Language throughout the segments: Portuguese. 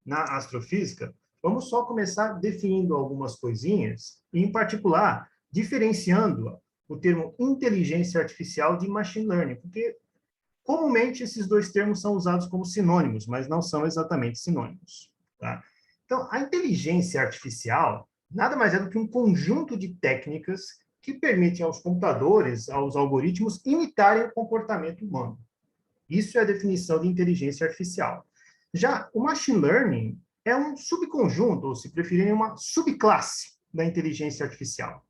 na astrofísica, vamos só começar definindo algumas coisinhas, e, em particular, diferenciando o termo inteligência artificial de machine learning, porque comumente esses dois termos são usados como sinônimos, mas não são exatamente sinônimos. Tá? Então, a inteligência artificial nada mais é do que um conjunto de técnicas que permitem aos computadores, aos algoritmos, imitarem o comportamento humano. Isso é a definição de inteligência artificial. Já o machine learning é um subconjunto, ou se preferirem, uma subclasse da inteligência artificial.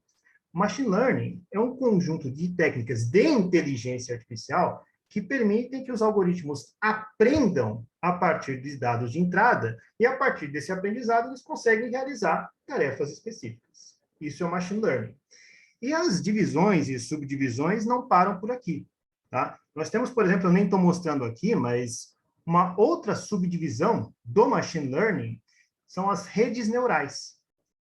O machine learning é um conjunto de técnicas de inteligência artificial que permitem que os algoritmos aprendam a partir de dados de entrada e, a partir desse aprendizado, eles conseguem realizar tarefas específicas. Isso é o machine learning. E as divisões e subdivisões não param por aqui. Tá? Nós temos, por exemplo, eu nem estou mostrando aqui, mas uma outra subdivisão do machine learning são as redes neurais.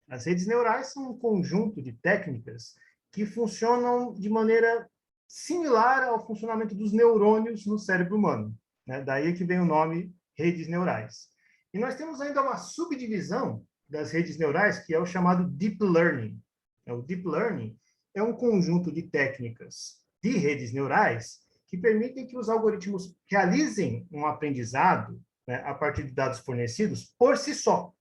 As redes neurais são um conjunto de técnicas que funcionam de maneira similar ao funcionamento dos neurônios no cérebro humano. Né? Daí é que vem o nome redes neurais. E nós temos ainda uma subdivisão das redes neurais, que é o chamado Deep Learning. O Deep Learning é um conjunto de técnicas de redes neurais que permitem que os algoritmos realizem um aprendizado, né, a partir de dados fornecidos por si só.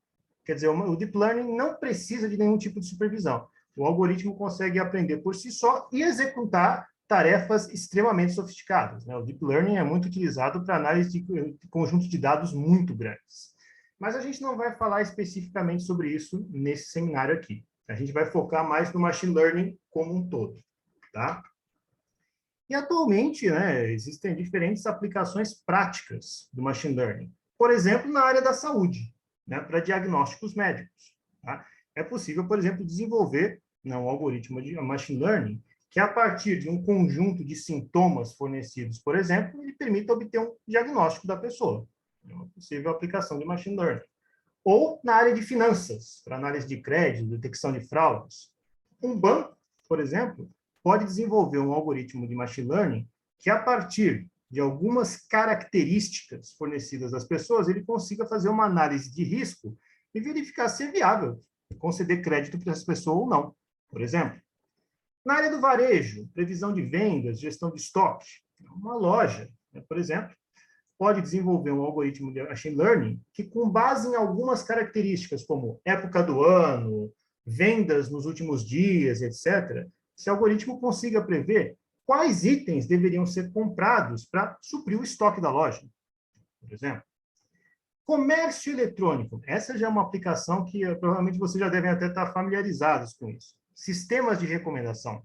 Quer dizer, o Deep Learning não precisa de nenhum tipo de supervisão. O algoritmo consegue aprender por si só e executar tarefas extremamente sofisticadas. Né? O Deep Learning é muito utilizado para análise de conjuntos de dados muito grandes. Mas a gente não vai falar especificamente sobre isso nesse seminário aqui. A gente vai focar mais no Machine Learning como um todo. Tá? E atualmente, né, existem diferentes aplicações práticas do Machine Learning. Por exemplo, na área da saúde, né, para diagnósticos médicos. Tá? É possível, por exemplo, desenvolver um algoritmo de Machine Learning que, a partir de um conjunto de sintomas fornecidos, por exemplo, ele permita obter um diagnóstico da pessoa. É uma possível aplicação de Machine Learning. Ou na área de finanças, para análise de crédito, detecção de fraudes. Um banco, por exemplo, pode desenvolver um algoritmo de Machine Learning que, a partir de algumas características fornecidas às pessoas, ele consiga fazer uma análise de risco e verificar se é viável conceder crédito para essa pessoa ou não, por exemplo. Na área do varejo, previsão de vendas, gestão de estoque, uma loja, né, por exemplo, pode desenvolver um algoritmo de machine learning que, com base em algumas características, como época do ano, vendas nos últimos dias, etc., esse algoritmo consiga prever quais itens deveriam ser comprados para suprir o estoque da loja, por exemplo. Comércio eletrônico. Essa já é uma aplicação que provavelmente vocês já devem até estar familiarizados com isso. Sistemas de recomendação.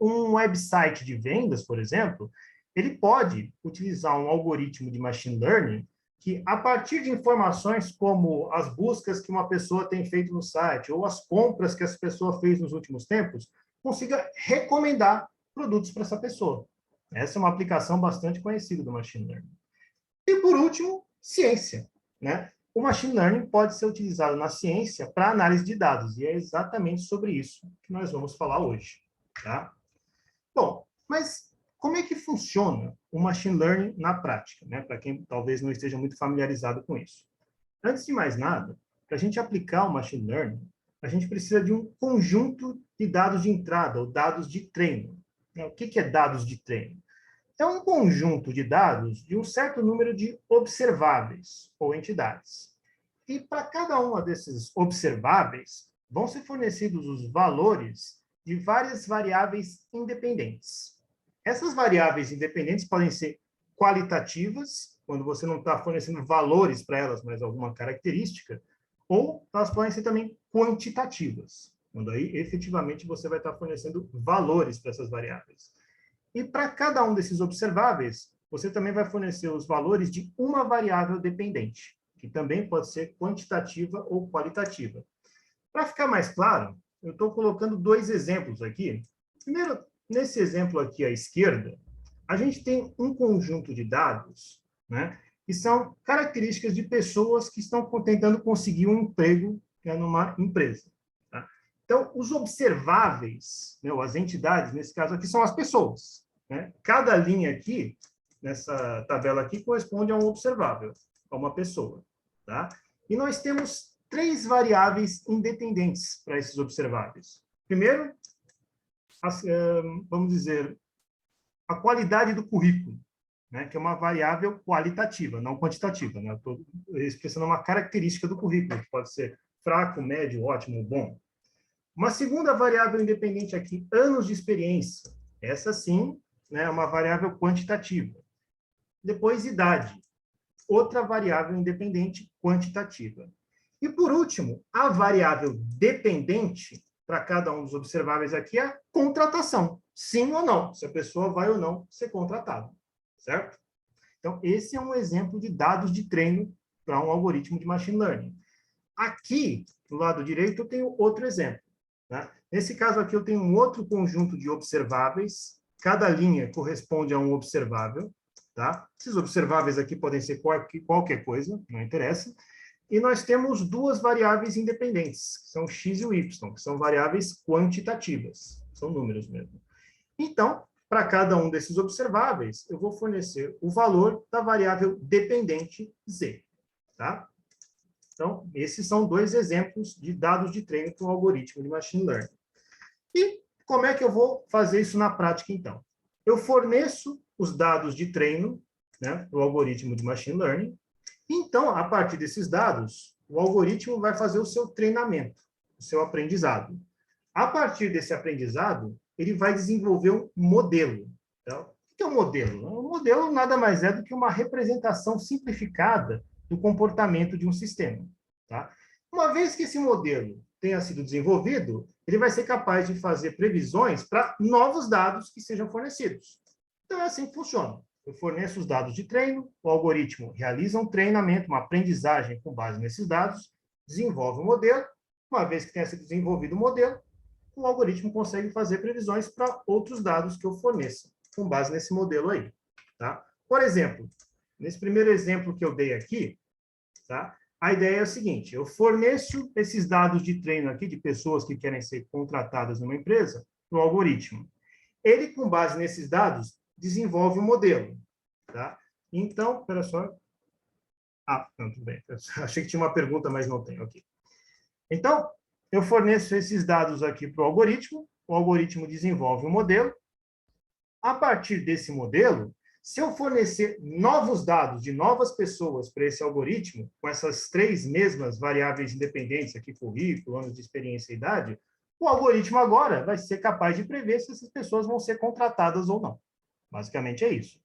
Um website de vendas, por exemplo, ele pode utilizar um algoritmo de machine learning que, a partir de informações como as buscas que uma pessoa tem feito no site ou as compras que essa pessoa fez nos últimos tempos, consiga recomendar produtos para essa pessoa. Essa é uma aplicação bastante conhecida do machine learning. E, por último, ciência. Né? O machine learning pode ser utilizado na ciência para análise de dados, e é exatamente sobre isso que nós vamos falar hoje. Tá? Bom, mas como é que funciona o machine learning na prática, né? Para quem talvez não esteja muito familiarizado com isso. Antes de mais nada, para a gente aplicar o machine learning, a gente precisa de um conjunto de dados de entrada, ou dados de treino. O que é dados de treino? É um conjunto de dados de um certo número de observáveis, ou entidades. E para cada uma desses observáveis, vão ser fornecidos os valores de várias variáveis independentes. Essas variáveis independentes podem ser qualitativas, quando você não está fornecendo valores para elas, mas alguma característica, ou elas podem ser também quantitativas, quando aí efetivamente você vai estar fornecendo valores para essas variáveis. E para cada um desses observáveis, você também vai fornecer os valores de uma variável dependente, que também pode ser quantitativa ou qualitativa. Para ficar mais claro, eu estou colocando dois exemplos aqui. Primeiro, nesse exemplo aqui à esquerda, a gente tem um conjunto de dados, né, que são características de pessoas que estão tentando conseguir um emprego, né, numa empresa. Tá? Então, os observáveis, né, ou as entidades, nesse caso aqui, são as pessoas. Né? Cada linha aqui, nessa tabela aqui, corresponde a um observável, a uma pessoa. Tá? E nós temos três variáveis independentes para esses observáveis. Primeiro, vamos dizer, a qualidade do currículo, né, que é uma variável qualitativa, não quantitativa. Né? Estou expressando uma característica do currículo, que pode ser fraco, médio, ótimo, bom. Uma segunda variável independente aqui, anos de experiência. Essa sim, né, é uma variável quantitativa. Depois, idade. Outra variável independente quantitativa. E, por último, a variável dependente para cada um dos observáveis aqui é a contratação. Sim ou não, se a pessoa vai ou não ser contratada. Certo? Então, esse é um exemplo de dados de treino para um algoritmo de machine learning. Aqui, do lado direito, eu tenho outro exemplo. Né? Nesse caso aqui, eu tenho um outro conjunto de observáveis. Cada linha corresponde a um observável. Tá? Esses observáveis aqui podem ser qualquer coisa, não interessa. E nós temos duas variáveis independentes, que são x e o y, que são variáveis quantitativas, são números mesmo. Então, para cada um desses observáveis, eu vou fornecer o valor da variável dependente z. Tá? Então, esses são dois exemplos de dados de treino para o algoritmo de machine learning. E como é que eu vou fazer isso na prática, então? Eu forneço os dados de treino, né, para o algoritmo de machine learning. Então, a partir desses dados, o algoritmo vai fazer o seu treinamento, o seu aprendizado. A partir desse aprendizado, ele vai desenvolver um modelo. Então, o que é um modelo? Um modelo nada mais é do que uma representação simplificada do comportamento de um sistema. Tá? Uma vez que esse modelo tenha sido desenvolvido, ele vai ser capaz de fazer previsões para novos dados que sejam fornecidos. Então, é assim que funciona. Eu forneço os dados de treino, o algoritmo realiza um treinamento, uma aprendizagem com base nesses dados, desenvolve um modelo. Uma vez que tenha sido desenvolvido o modelo, o algoritmo consegue fazer previsões para outros dados que eu forneça, com base nesse modelo aí. Tá? Por exemplo, nesse primeiro exemplo que eu dei aqui, tá? A ideia é o seguinte, eu forneço esses dados de treino aqui de pessoas que querem ser contratadas numa empresa para o algoritmo. Ele, com base nesses dados, desenvolve um modelo. Tá? Então, espera só. Ah, não, tudo bem. Eu achei que tinha uma pergunta, mas não tem. Ok. Então, eu forneço esses dados aqui para o algoritmo desenvolve um modelo. A partir desse modelo, se eu fornecer novos dados de novas pessoas para esse algoritmo, com essas três mesmas variáveis independentes aqui, currículo, anos de experiência e idade, o algoritmo agora vai ser capaz de prever se essas pessoas vão ser contratadas ou não. Basicamente é isso.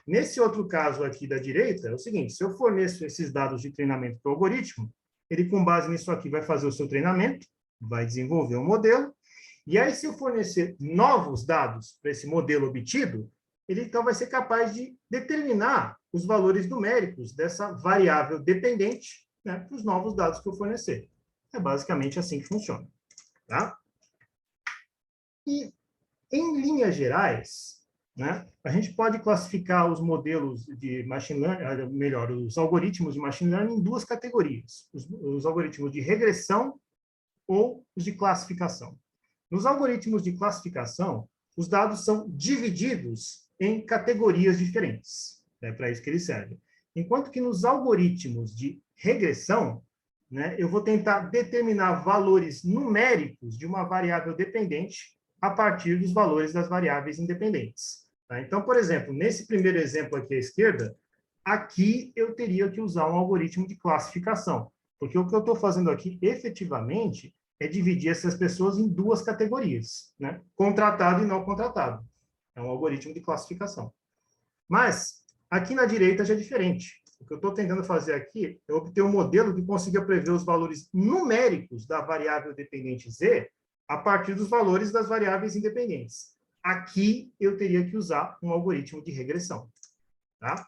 Nesse outro caso aqui da direita, é o seguinte, se eu forneço esses dados de treinamento para o algoritmo, ele, com base nisso aqui, vai fazer o seu treinamento, vai desenvolver um modelo, e aí, se eu fornecer novos dados para esse modelo obtido, ele, então, vai ser capaz de determinar os valores numéricos dessa variável dependente, né, para os novos dados que eu fornecer. É basicamente assim que funciona. Tá? E, em linhas gerais, né, a gente pode classificar os modelos de machine learning, melhor, os algoritmos de machine learning em duas categorias. Os algoritmos de regressão ou os de classificação. Nos algoritmos de classificação, os dados são divididos em categorias diferentes. É para isso que eles servem. Enquanto que nos algoritmos de regressão, né, eu vou tentar determinar valores numéricos de uma variável dependente a partir dos valores das variáveis independentes. Tá? Então, por exemplo, nesse primeiro exemplo aqui à esquerda, aqui eu teria que usar um algoritmo de classificação, porque o que eu estou fazendo aqui, efetivamente, é dividir essas pessoas em duas categorias, né? Contratado e não contratado. É um algoritmo de classificação. Mas, aqui na direita já é diferente. O que eu estou tentando fazer aqui é obter um modelo que consiga prever os valores numéricos da variável dependente z a partir dos valores das variáveis independentes. Aqui eu teria que usar um algoritmo de regressão. Tá?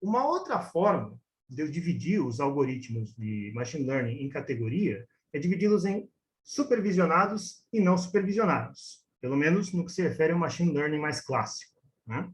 Uma outra forma de eu dividir os algoritmos de machine learning em categoria é dividi-los em supervisionados e não supervisionados, pelo menos no que se refere ao machine learning mais clássico. Né?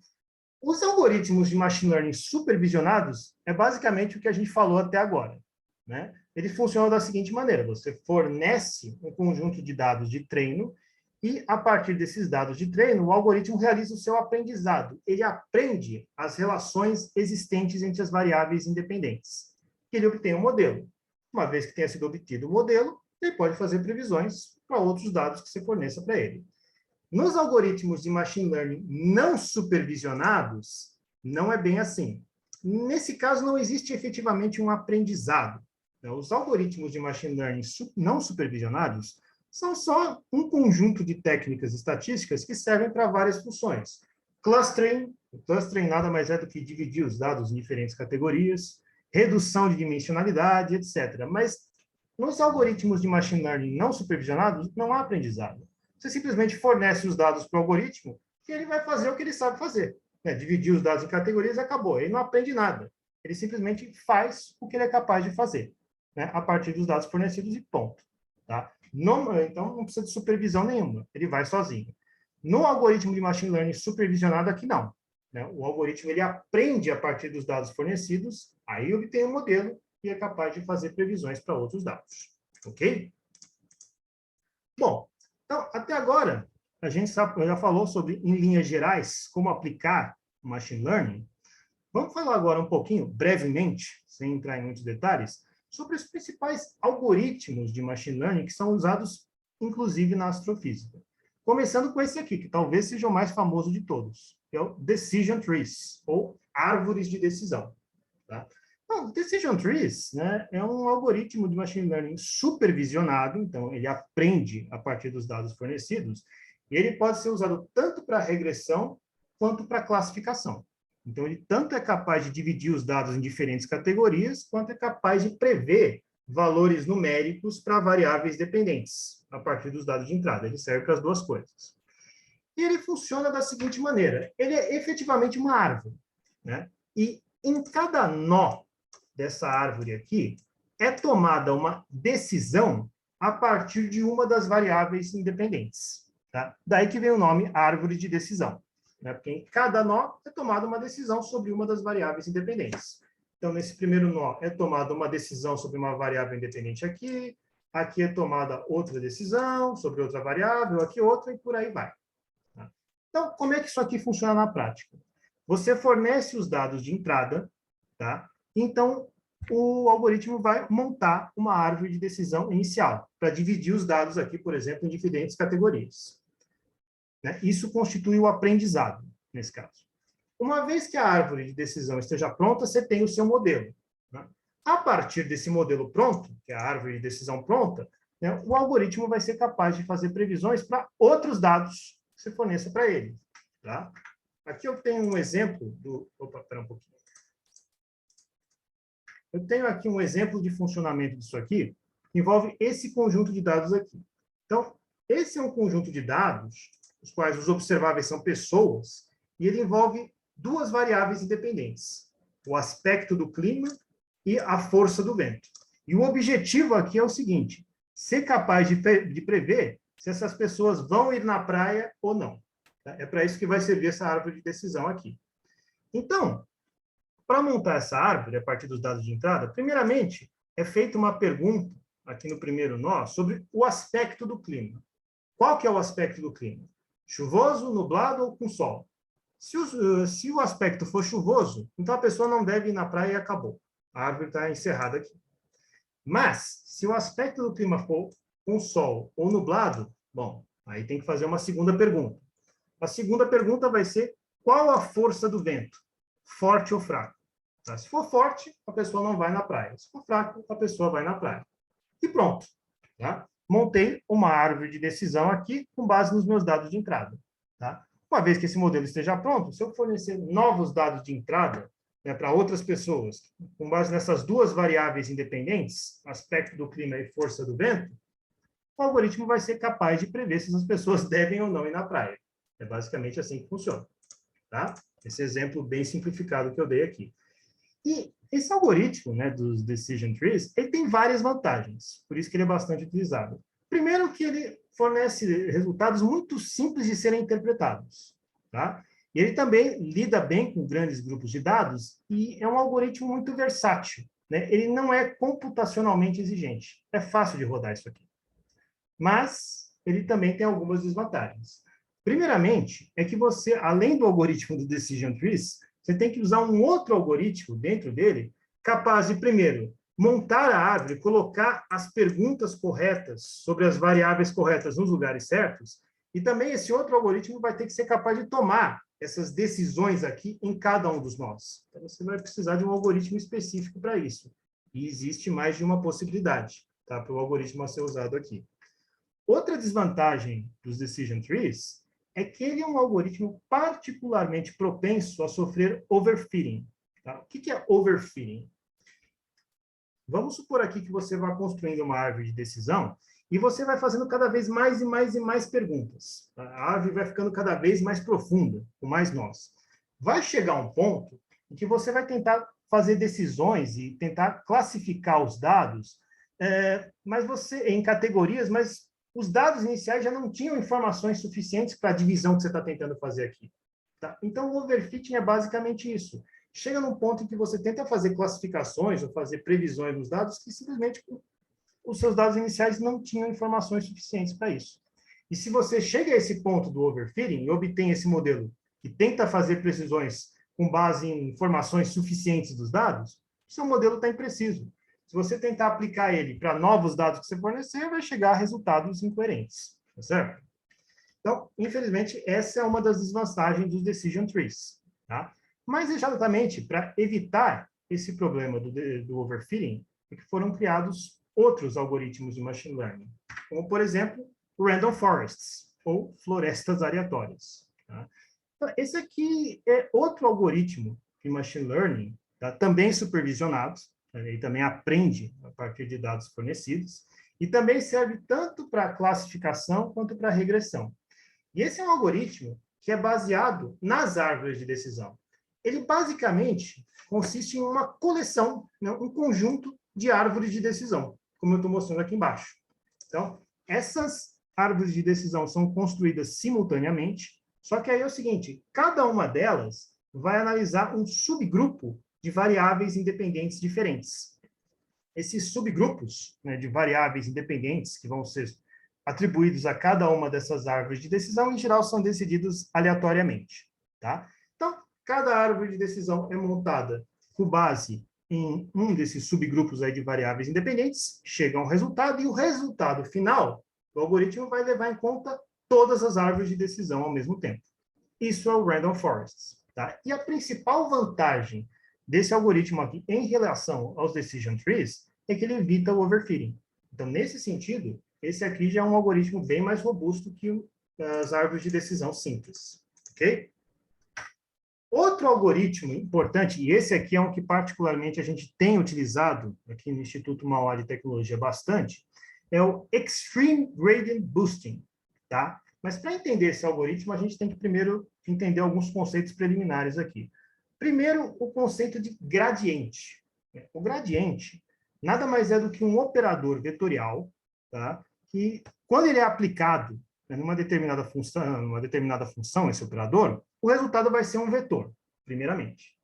Os algoritmos de machine learning supervisionados é basicamente o que a gente falou até agora. Né? Eles funcionam da seguinte maneira, você fornece um conjunto de dados de treino e, a partir desses dados de treino, o algoritmo realiza o seu aprendizado. Ele aprende as relações existentes entre as variáveis independentes. e ele obtém um modelo. Uma vez que tenha sido obtido o modelo, ele pode fazer previsões para outros dados que você forneça para ele. Nos algoritmos de machine learning não supervisionados, não é bem assim. Nesse caso, não existe efetivamente um aprendizado. Os algoritmos de machine learning não supervisionados são só um conjunto de técnicas estatísticas que servem para várias funções. Clustering nada mais é do que dividir os dados em diferentes categorias, redução de dimensionalidade, etc. Mas nos algoritmos de machine learning não supervisionados, não há aprendizado. Você simplesmente fornece os dados para o algoritmo e ele vai fazer o que ele sabe fazer. Dividir os dados em categorias e acabou. Ele não aprende nada. Ele simplesmente faz o que ele é capaz de fazer, a partir dos dados fornecidos e ponto. Tá? Então, não precisa de supervisão nenhuma. Ele vai sozinho. No algoritmo de machine learning supervisionado, aqui não. O algoritmo ele aprende a partir dos dados fornecidos, aí obtém um modelo e é capaz de fazer previsões para outros dados. Ok? Bom, então, até agora, a gente já falou sobre, em linhas gerais, como aplicar machine learning. Vamos falar agora um pouquinho, brevemente, sem entrar em muitos detalhes, sobre os principais algoritmos de machine learning que são usados, inclusive, na astrofísica. Começando com esse aqui, que talvez seja o mais famoso de todos, que é o Decision Trees, ou árvores de decisão. Tá? Então, Decision Trees, é um algoritmo de machine learning supervisionado, então ele aprende a partir dos dados fornecidos, e ele pode ser usado tanto para regressão quanto para classificação. Então, ele tanto é capaz de dividir os dados em diferentes categorias, quanto é capaz de prever valores numéricos para variáveis dependentes, a partir dos dados de entrada. Ele serve para as duas coisas. E ele funciona da seguinte maneira. Ele é efetivamente uma árvore. E em cada nó dessa árvore aqui, é tomada uma decisão a partir de uma das variáveis independentes. Tá? Daí que vem o nome árvore de decisão. Porque em cada nó é tomada uma decisão sobre uma das variáveis independentes. Então, nesse primeiro nó, é tomada uma decisão sobre uma variável independente aqui, aqui é tomada outra decisão sobre outra variável, aqui outra, e por aí vai. Tá? Então, como é que isso aqui funciona na prática? Você fornece os dados de entrada, tá? Então, o algoritmo vai montar uma árvore de decisão inicial, para dividir os dados aqui, por exemplo, em diferentes categorias. Isso constitui o aprendizado, nesse caso. Uma vez que a árvore de decisão esteja pronta, você tem o seu modelo. A partir desse modelo pronto, que é a árvore de decisão pronta, o algoritmo vai ser capaz de fazer previsões para outros dados que você forneça para ele. Tá? Aqui eu tenho um exemplo do... Opa, espera um pouquinho. Eu tenho aqui um exemplo de funcionamento disso aqui, que envolve esse conjunto de dados aqui. Então, esse é um conjunto de dados, os quais os observáveis são pessoas, e ele envolve duas variáveis independentes, o aspecto do clima e a força do vento. E o objetivo aqui é o seguinte, ser capaz de prever se essas pessoas vão ir na praia ou não. É para isso que vai servir essa árvore de decisão aqui. Então, para montar essa árvore, a partir dos dados de entrada, primeiramente, é feita uma pergunta, aqui no primeiro nó, sobre o aspecto do clima. Qual que é o aspecto do clima? Chuvoso, nublado ou com sol? Se o aspecto for chuvoso, então a pessoa não deve ir na praia e acabou. A árvore está encerrada aqui. Mas, se o aspecto do clima for com sol ou nublado, bom, aí tem que fazer uma segunda pergunta. A segunda pergunta vai ser, qual a força do vento? Forte ou fraco? Tá? Se for forte, a pessoa não vai na praia. Se for fraco, a pessoa vai na praia. E pronto. Tá? Montei uma árvore de decisão aqui com base nos meus dados de entrada. Tá? Uma vez que esse modelo esteja pronto, se eu fornecer novos dados de entrada para outras pessoas, com base nessas duas variáveis independentes, aspecto do clima e força do vento, o algoritmo vai ser capaz de prever se as pessoas devem ou não ir na praia. É basicamente assim que funciona. Tá? Esse exemplo bem simplificado que eu dei aqui. E esse algoritmo, dos Decision Trees, ele tem várias vantagens, por isso que ele é bastante utilizado. Primeiro que ele fornece resultados muito simples de serem interpretados. Tá? E ele também lida bem com grandes grupos de dados e é um algoritmo muito versátil. Ele não é computacionalmente exigente. É fácil de rodar isso aqui. Mas ele também tem algumas desvantagens. Primeiramente, é que você, além do algoritmo do Decision Trees, você tem que usar um outro algoritmo dentro dele, capaz de, primeiro, montar a árvore, colocar as perguntas corretas sobre as variáveis corretas nos lugares certos, e também esse outro algoritmo vai ter que ser capaz de tomar essas decisões aqui em cada um dos nós. Então, você vai precisar de um algoritmo específico para isso. E existe mais de uma possibilidade, tá, para o algoritmo a ser usado aqui. Outra desvantagem dos decision trees é que ele é um algoritmo particularmente propenso a sofrer overfitting. Tá? O que é overfitting? Vamos supor aqui que você vai construindo uma árvore de decisão e você vai fazendo cada vez mais e mais e mais perguntas. A árvore vai ficando cada vez mais profunda, com mais nós. Vai chegar um ponto em que você vai tentar fazer decisões e tentar classificar os dados, mas você em categorias, mas os dados iniciais já não tinham informações suficientes para a divisão que você está tentando fazer aqui. Tá? Então, o overfitting é basicamente isso. Chega num ponto em que você tenta fazer classificações ou fazer previsões nos dados que simplesmente os seus dados iniciais não tinham informações suficientes para isso. E se você chega a esse ponto do overfitting e obtém esse modelo e tenta fazer precisões com base em informações suficientes dos dados, seu modelo está impreciso. Se você tentar aplicar ele para novos dados que você fornecer, vai chegar a resultados incoerentes, tá certo? Então, infelizmente, essa é uma das desvantagens dos decision trees, tá? Mas, exatamente, para evitar esse problema do overfitting, é que foram criados outros algoritmos de machine learning, como, por exemplo, random forests, ou florestas aleatórias. Tá? Então, esse aqui é outro algoritmo de machine learning, tá? Também supervisionado, ele também aprende a partir de dados fornecidos, e também serve tanto para classificação quanto para regressão. E esse é um algoritmo que é baseado nas árvores de decisão. Ele basicamente consiste em uma coleção, né, um conjunto de árvores de decisão, como eu estou mostrando aqui embaixo. Então, essas árvores de decisão são construídas simultaneamente, só que aí é o seguinte, cada uma delas vai analisar um subgrupo de variáveis independentes diferentes. Esses subgrupos, né, de variáveis independentes que vão ser atribuídos a cada uma dessas árvores de decisão, em geral, são decididos aleatoriamente. Tá? Então, cada árvore de decisão é montada com base em um desses subgrupos aí de variáveis independentes, chega a um resultado, e o resultado final do algoritmo vai levar em conta todas as árvores de decisão ao mesmo tempo. Isso é o Random Forests. Tá? E a principal vantagem desse algoritmo aqui em relação aos decision trees é que ele evita o overfitting. Então, nesse sentido, esse aqui já é um algoritmo bem mais robusto que as árvores de decisão simples. Ok? Outro algoritmo importante, e esse aqui é um que particularmente a gente tem utilizado aqui no Instituto Mauá de Tecnologia bastante, é o Extreme Gradient Boosting. Tá? Mas para entender esse algoritmo, a gente tem que primeiro entender alguns conceitos preliminares aqui. Primeiro, o conceito de gradiente. O gradiente nada mais é do que um operador vetorial, tá? Que, quando ele é aplicado, né, numa determinada função, esse operador, o resultado vai ser um vetor, primeiramente.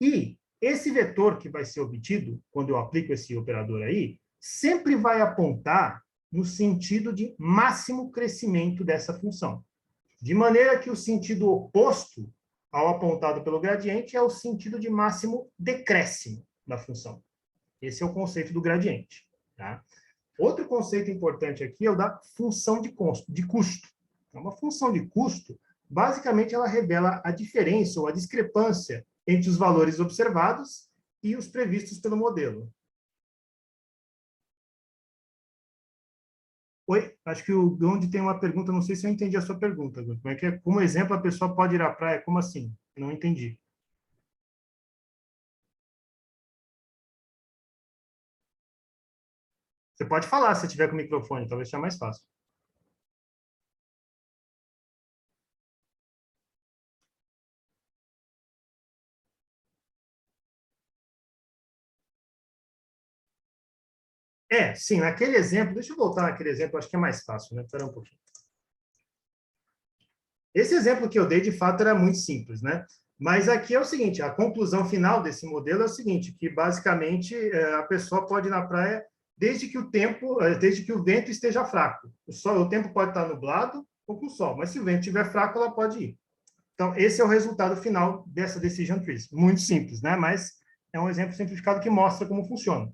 E esse vetor que vai ser obtido, quando eu aplico esse operador aí, sempre vai apontar no sentido de máximo crescimento dessa função. De maneira que o sentido oposto ao apontado pelo gradiente é o sentido de máximo decréscimo da função. Esse é o conceito do gradiente. Tá? Outro conceito importante aqui é o da função de custo. Uma função de custo, basicamente, ela revela a diferença ou a discrepância entre os valores observados e os previstos pelo modelo. Oi, acho que o Gondi tem uma pergunta, não sei se eu entendi a sua pergunta. Como é que é? Como exemplo, a pessoa pode ir à praia? Como assim? Não entendi. Você pode falar se tiver com o microfone, talvez seja mais fácil. Sim, naquele exemplo, deixa eu voltar naquele exemplo, acho que é mais fácil, né? Espera um pouquinho. Esse exemplo que eu dei, de fato, era muito simples, né? Mas aqui é o seguinte, a conclusão final desse modelo é o seguinte, que basicamente a pessoa pode ir na praia desde que o vento esteja fraco. O tempo pode estar nublado ou com sol, mas se o vento estiver fraco, ela pode ir. Então, esse é o resultado final dessa decision tree. Muito simples, né? Mas é um exemplo simplificado que mostra como funciona.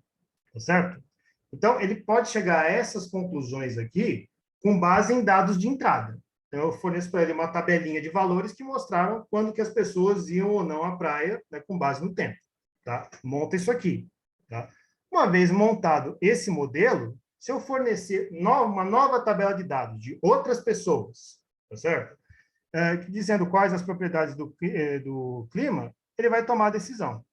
tá certo? Então, ele pode chegar a essas conclusões aqui com base em dados de entrada. Então, eu forneço para ele uma tabelinha de valores que mostraram quando que as pessoas iam ou não à praia, né, com base no tempo. Tá? Monta isso aqui. Tá? Uma vez montado esse modelo, se eu fornecer uma nova tabela de dados de outras pessoas, tá certo? Dizendo quais as propriedades do clima, ele vai tomar a decisão.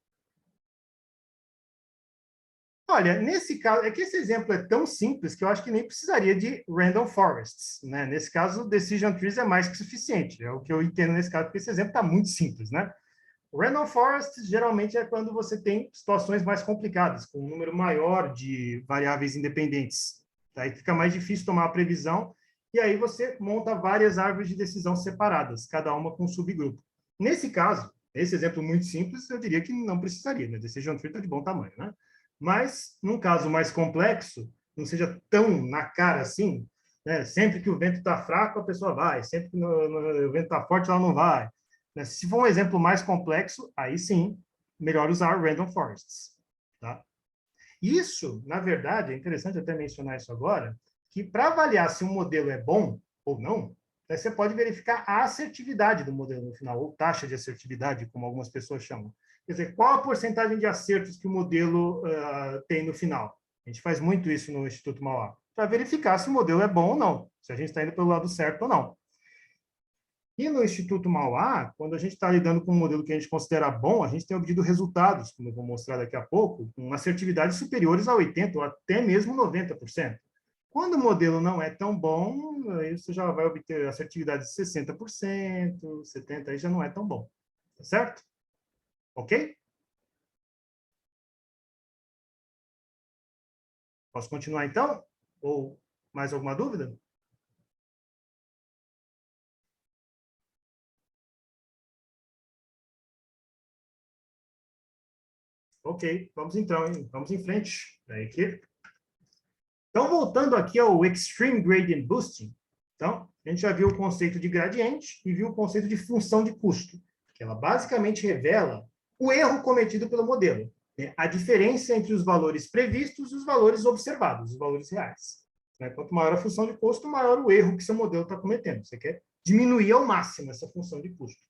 Olha, nesse caso, é que esse exemplo é tão simples que eu acho que nem precisaria de random forests, né? Nesse caso, decision trees é mais que suficiente. É o que eu entendo nesse caso, porque esse exemplo está muito simples, né? Random forests geralmente é quando você tem situações mais complicadas, com um número maior de variáveis independentes. Aí fica mais difícil tomar a previsão, e aí você monta várias árvores de decisão separadas, cada uma com um subgrupo. Nesse caso, esse exemplo muito simples, eu diria que não precisaria, né? Decision tree está de bom tamanho, né? Mas, num caso mais complexo, não seja tão na cara assim, né? Sempre que o vento está fraco, a pessoa vai, sempre que o vento está forte, ela não vai. Né? Se for um exemplo mais complexo, aí sim, melhor usar random forests. Tá? Isso, na verdade, é interessante até mencionar isso agora, que para avaliar se um modelo é bom ou não, né, você pode verificar a assertividade do modelo no final, ou taxa de assertividade, como algumas pessoas chamam. Quer dizer, qual a porcentagem de acertos que o modelo tem no final? A gente faz muito isso no Instituto Mauá, para verificar se o modelo é bom ou não, se a gente está indo pelo lado certo ou não. E no Instituto Mauá, quando a gente está lidando com um modelo que a gente considera bom, a gente tem obtido resultados, como eu vou mostrar daqui a pouco, com assertividades superiores a 80% ou até mesmo 90%. Quando o modelo não é tão bom, aí você já vai obter assertividade de 60%, 70%, aí já não é tão bom. Tá certo? Ok? Posso continuar então? Ou mais alguma dúvida? Ok, vamos então, hein? Vamos em frente. Aí, aqui. Então, voltando aqui ao Extreme Gradient Boosting, então, a gente já viu o conceito de gradiente e viu o conceito de função de custo, que ela basicamente revela o erro cometido pelo modelo, né? A diferença entre os valores previstos e os valores observados, os valores reais. Né? Quanto maior a função de custo, maior o erro que seu modelo está cometendo. Você quer diminuir ao máximo essa função de custo.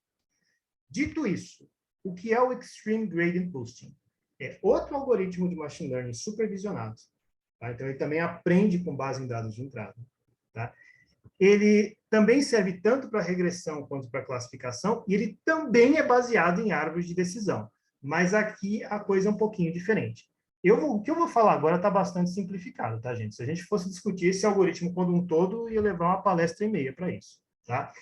Dito isso, o que é o Extreme Gradient Boosting? É outro algoritmo de machine learning supervisionado. Tá? Então, ele também aprende com base em dados de entrada. Tá? Ele também serve tanto para regressão quanto para classificação, e ele também é baseado em árvores de decisão. Mas aqui a coisa é um pouquinho diferente. O que eu vou falar agora está bastante simplificado, tá, gente? Se a gente fosse discutir esse algoritmo como um todo, ia levar uma palestra e meia para isso. Tá?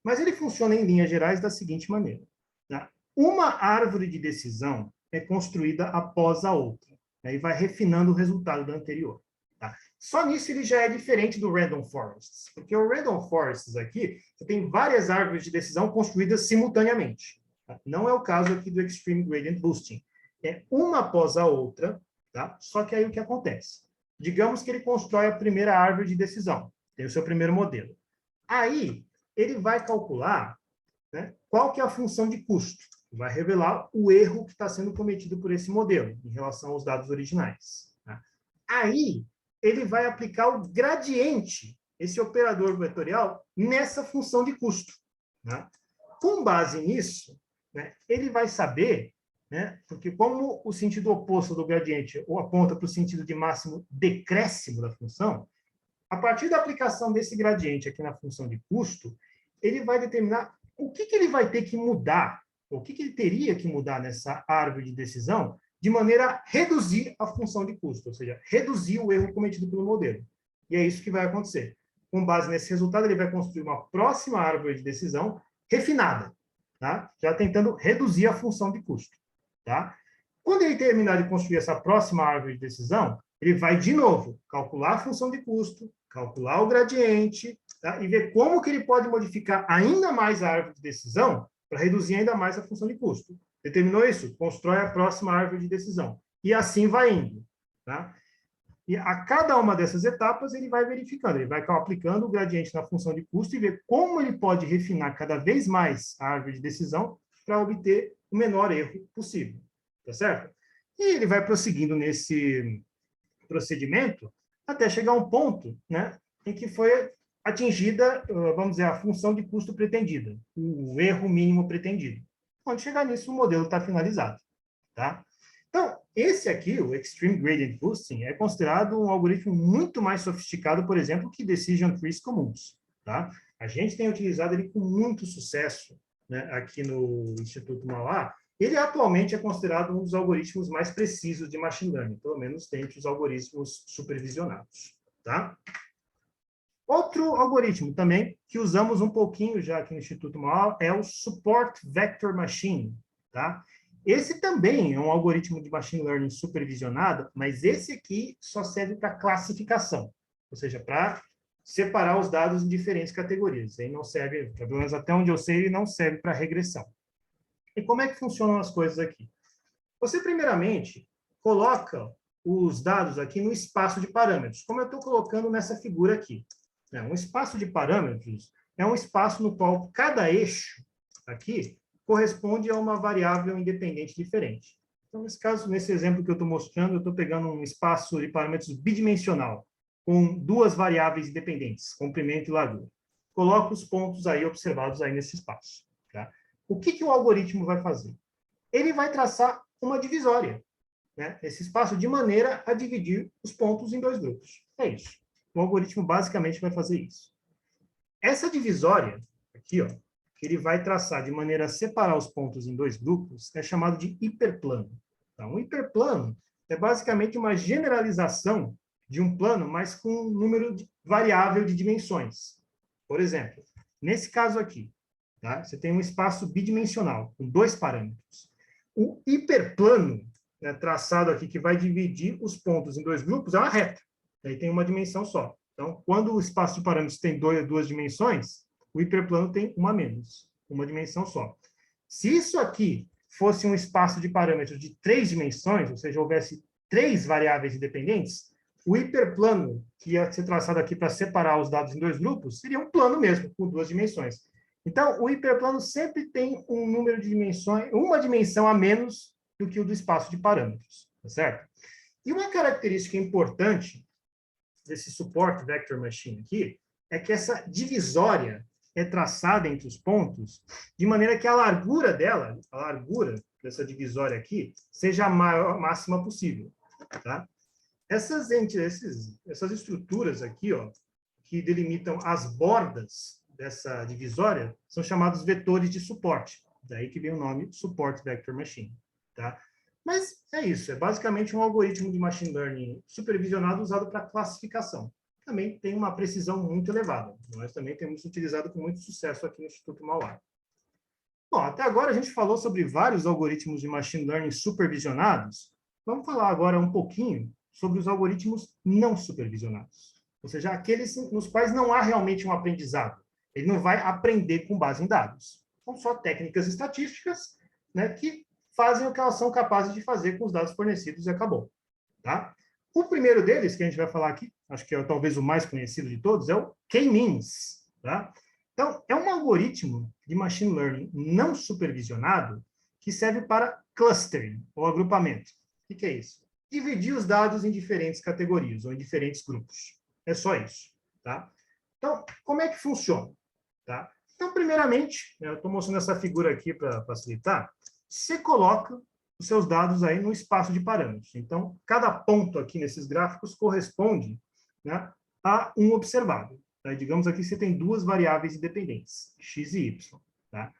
Mas ele funciona em linhas gerais da seguinte maneira. Tá? Uma árvore de decisão é construída após a outra, né, e vai refinando o resultado da anterior. Tá? Só nisso ele já é diferente do Random Forests, porque o Random Forests aqui, você tem várias árvores de decisão construídas simultaneamente. Tá? Não é o caso aqui do Extreme Gradient Boosting. É uma após a outra, tá? Só que aí o que acontece? Digamos que ele constrói a primeira árvore de decisão, tem o seu primeiro modelo. Aí, ele vai calcular, né, qual que é a função de custo. Vai revelar o erro que está sendo cometido por esse modelo em relação aos dados originais. Tá? Aí, ele vai aplicar o gradiente, esse operador vetorial, nessa função de custo. Né? Com base nisso, né, ele vai saber, né, porque como o sentido oposto do gradiente ou aponta para o sentido de máximo decréscimo da função, a partir da aplicação desse gradiente aqui na função de custo, ele vai determinar o que ele vai ter que mudar, o que ele teria que mudar nessa árvore de decisão, de maneira a reduzir a função de custo, ou seja, reduzir o erro cometido pelo modelo. E é isso que vai acontecer. Com base nesse resultado, ele vai construir uma próxima árvore de decisão refinada, tá? Já tentando reduzir a função de custo. Tá? Quando ele terminar de construir essa próxima árvore de decisão, ele vai, de novo, calcular a função de custo, calcular o gradiente, tá? E ver como que ele pode modificar ainda mais a árvore de decisão para reduzir ainda mais a função de custo. Determinou isso? Constrói a próxima árvore de decisão. E assim vai indo. Tá? E a cada uma dessas etapas, ele vai verificando, ele vai aplicando o gradiente na função de custo e ver como ele pode refinar cada vez mais a árvore de decisão para obter o menor erro possível. Tá certo? E ele vai prosseguindo procedimento até chegar a um ponto, né, em que foi atingida, vamos dizer, a função de custo pretendida, o erro mínimo pretendido. Quando chegar nisso, o modelo está finalizado. Tá? Então, esse aqui, o Extreme Gradient Boosting, é considerado um algoritmo muito mais sofisticado, por exemplo, que Decision Trees comuns. Tá? A gente tem utilizado ele com muito sucesso, né, aqui no Instituto Mauá. Ele atualmente é considerado um dos algoritmos mais precisos de Machine Learning, pelo menos dentre os algoritmos supervisionados. Tá? Outro algoritmo também, que usamos um pouquinho já aqui no Instituto Mauá, é o Support Vector Machine. Tá? Esse também é um algoritmo de Machine Learning supervisionado, mas esse aqui só serve para classificação, ou seja, para separar os dados em diferentes categorias. Aí não serve, pelo menos até onde eu sei, ele não serve para regressão. E como é que funcionam as coisas aqui? Você, primeiramente, coloca os dados aqui no espaço de parâmetros, como eu estou colocando nessa figura aqui. Um espaço de parâmetros é um espaço no qual cada eixo aqui corresponde a uma variável independente diferente. Então, nesse caso, nesse exemplo que eu estou mostrando, eu estou pegando um espaço de parâmetros bidimensional, com duas variáveis independentes, comprimento e largura. Coloco os pontos aí observados aí nesse espaço. Tá? O que o algoritmo vai fazer? Ele vai traçar uma divisória, né, nesse espaço, de maneira a dividir os pontos em dois grupos. É isso. O algoritmo basicamente vai fazer isso. Essa divisória, aqui, ó, que ele vai traçar de maneira a separar os pontos em dois grupos, é chamado de hiperplano. Então, um hiperplano é basicamente uma generalização de um plano, mas com um número variável de dimensões. Por exemplo, nesse caso aqui, tá? Você tem um espaço bidimensional, com dois parâmetros. O hiperplano, né, traçado aqui, que vai dividir os pontos em dois grupos, é uma reta. Aí tem uma dimensão só. Então, quando o espaço de parâmetros tem duas dimensões, o hiperplano tem uma menos, uma dimensão só. Se isso aqui fosse um espaço de parâmetros de 3 dimensões, ou seja, houvesse 3 variáveis independentes, o hiperplano, que ia ser traçado aqui para separar os dados em dois grupos, seria um plano mesmo, com 2 dimensões. Então, o hiperplano sempre tem um número de dimensões, uma dimensão a menos do que o do espaço de parâmetros, tá certo? E uma característica importante desse Support Vector Machine aqui é que essa divisória é traçada entre os pontos de maneira que a largura dela, a largura dessa divisória aqui, seja a máxima possível. Tá? Essas estruturas aqui, ó, que delimitam as bordas dessa divisória, são chamados vetores de suporte. Daí que vem o nome Support Vector Machine. Tá? Mas é isso, é basicamente um algoritmo de machine learning supervisionado usado para classificação. Também tem uma precisão muito elevada. Nós também temos utilizado com muito sucesso aqui no Instituto Mauá. Bom, até agora a gente falou sobre vários algoritmos de machine learning supervisionados. Vamos falar agora um pouquinho sobre os algoritmos não supervisionados. Ou seja, aqueles nos quais não há realmente um aprendizado. Ele não vai aprender com base em dados. São só técnicas estatísticas, né, que fazem o que elas são capazes de fazer com os dados fornecidos e acabou. Tá? O primeiro deles, que a gente vai falar aqui, acho que é talvez o mais conhecido de todos, é o K-means. Tá? Então, é um algoritmo de machine learning não supervisionado que serve para clustering, ou agrupamento. O que é isso? Dividir os dados em diferentes categorias, ou em diferentes grupos. É só isso. Tá? Então, como é que funciona? Tá? Então, primeiramente, eu estou mostrando essa figura aqui para facilitar, você coloca os seus dados aí no espaço de parâmetros. Então, cada ponto aqui nesses gráficos corresponde, né, a um observado. Tá? Digamos aqui que você tem duas variáveis independentes, x e y. Tá?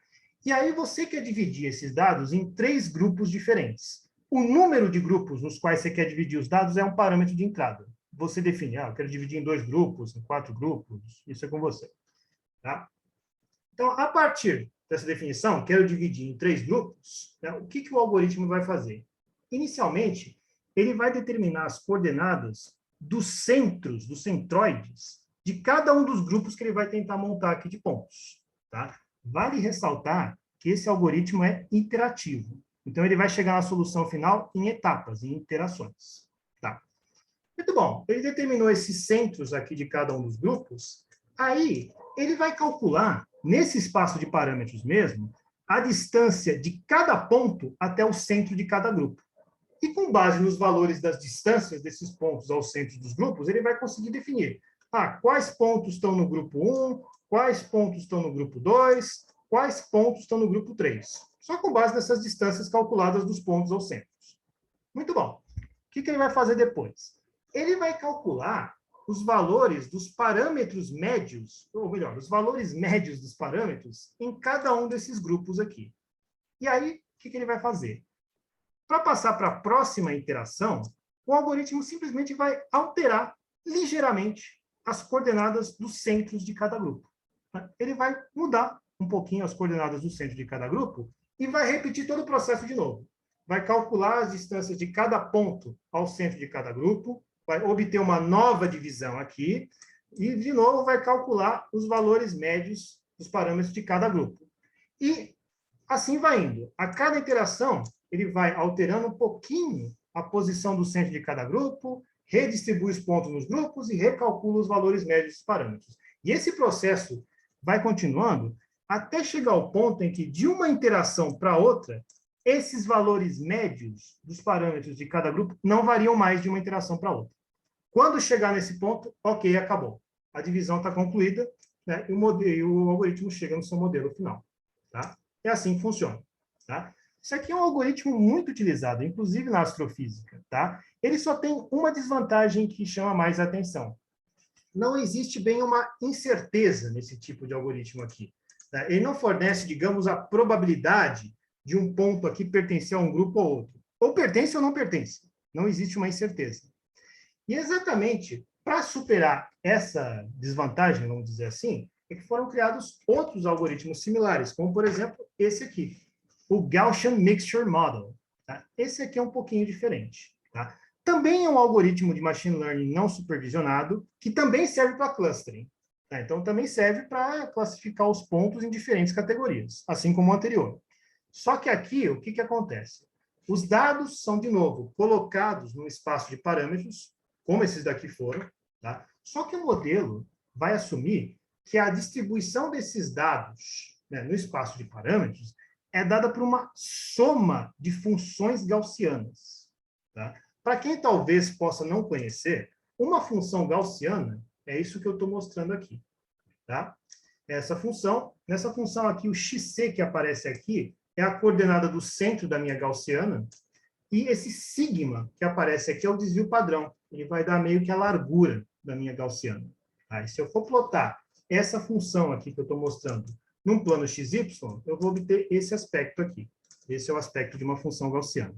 E aí você quer dividir esses dados em 3 grupos diferentes. O número de grupos nos quais você quer dividir os dados é um parâmetro de entrada. Você define, eu quero dividir em 2 grupos, em 4 grupos, isso é com você. Tá? Então, a partir dessa definição, quero dividir em 3 grupos, né, o que o algoritmo vai fazer? Inicialmente, ele vai determinar as coordenadas dos centros, dos centroides, de cada um dos grupos que ele vai tentar montar aqui de pontos. Tá? Vale ressaltar que esse algoritmo é iterativo. Então, ele vai chegar na solução final em etapas, em iterações. Tá? Muito bom. Ele determinou esses centros aqui de cada um dos grupos. Aí, ele vai calcular, nesse espaço de parâmetros mesmo, a distância de cada ponto até o centro de cada grupo. E com base nos valores das distâncias desses pontos aos centros dos grupos, ele vai conseguir definir quais pontos estão no grupo 1, quais pontos estão no grupo 2, quais pontos estão no grupo 3. Só com base nessas distâncias calculadas dos pontos aos centros. Muito bom. O que ele vai fazer depois? Ele vai calcular os valores dos parâmetros médios, ou melhor, os valores médios dos parâmetros em cada um desses grupos aqui. E aí, o que ele vai fazer? Para passar para a próxima iteração, o algoritmo simplesmente vai alterar ligeiramente as coordenadas dos centros de cada grupo. Ele vai mudar um pouquinho as coordenadas do centro de cada grupo e vai repetir todo o processo de novo. Vai calcular as distâncias de cada ponto ao centro de cada grupo, vai obter uma nova divisão aqui e, de novo, vai calcular os valores médios dos parâmetros de cada grupo. E assim vai indo. A cada iteração, ele vai alterando um pouquinho a posição do centro de cada grupo, redistribui os pontos nos grupos e recalcula os valores médios dos parâmetros. E esse processo vai continuando até chegar ao ponto em que, de uma interação para outra, esses valores médios dos parâmetros de cada grupo não variam mais de uma interação para outra. Quando chegar nesse ponto, ok, acabou. A divisão está concluída, né, e o algoritmo chega no seu modelo final. Tá? É assim que funciona. Tá? Isso aqui é um algoritmo muito utilizado, inclusive na astrofísica. Tá? Ele só tem uma desvantagem que chama mais a atenção. Não existe bem uma incerteza nesse tipo de algoritmo aqui. Tá? Ele não fornece, digamos, a probabilidade de um ponto aqui pertencer a um grupo ou outro. Ou pertence ou não pertence. Não existe uma incerteza. E exatamente para superar essa desvantagem, vamos dizer assim, é que foram criados outros algoritmos similares, como, por exemplo, esse aqui, o Gaussian Mixture Model. Tá? Esse aqui é um pouquinho diferente. Tá? Também é um algoritmo de machine learning não supervisionado, que também serve para clustering. Tá? Então, também serve para classificar os pontos em diferentes categorias, assim como o anterior. Só que aqui, o que acontece? Os dados são, de novo, colocados num espaço de parâmetros, como esses daqui foram, tá? Só que o modelo vai assumir que a distribuição desses dados, né, no espaço de parâmetros é dada por uma soma de funções gaussianas. Tá? Para quem talvez possa não conhecer, uma função gaussiana é isso que eu estou mostrando aqui. Tá? Nessa função aqui, o xc que aparece aqui é a coordenada do centro da minha gaussiana, e esse sigma que aparece aqui é o desvio padrão. Ele vai dar meio que a largura da minha gaussiana. Tá? E se eu for plotar essa função aqui que eu estou mostrando num plano XY, eu vou obter esse aspecto aqui. Esse é o aspecto de uma função gaussiana.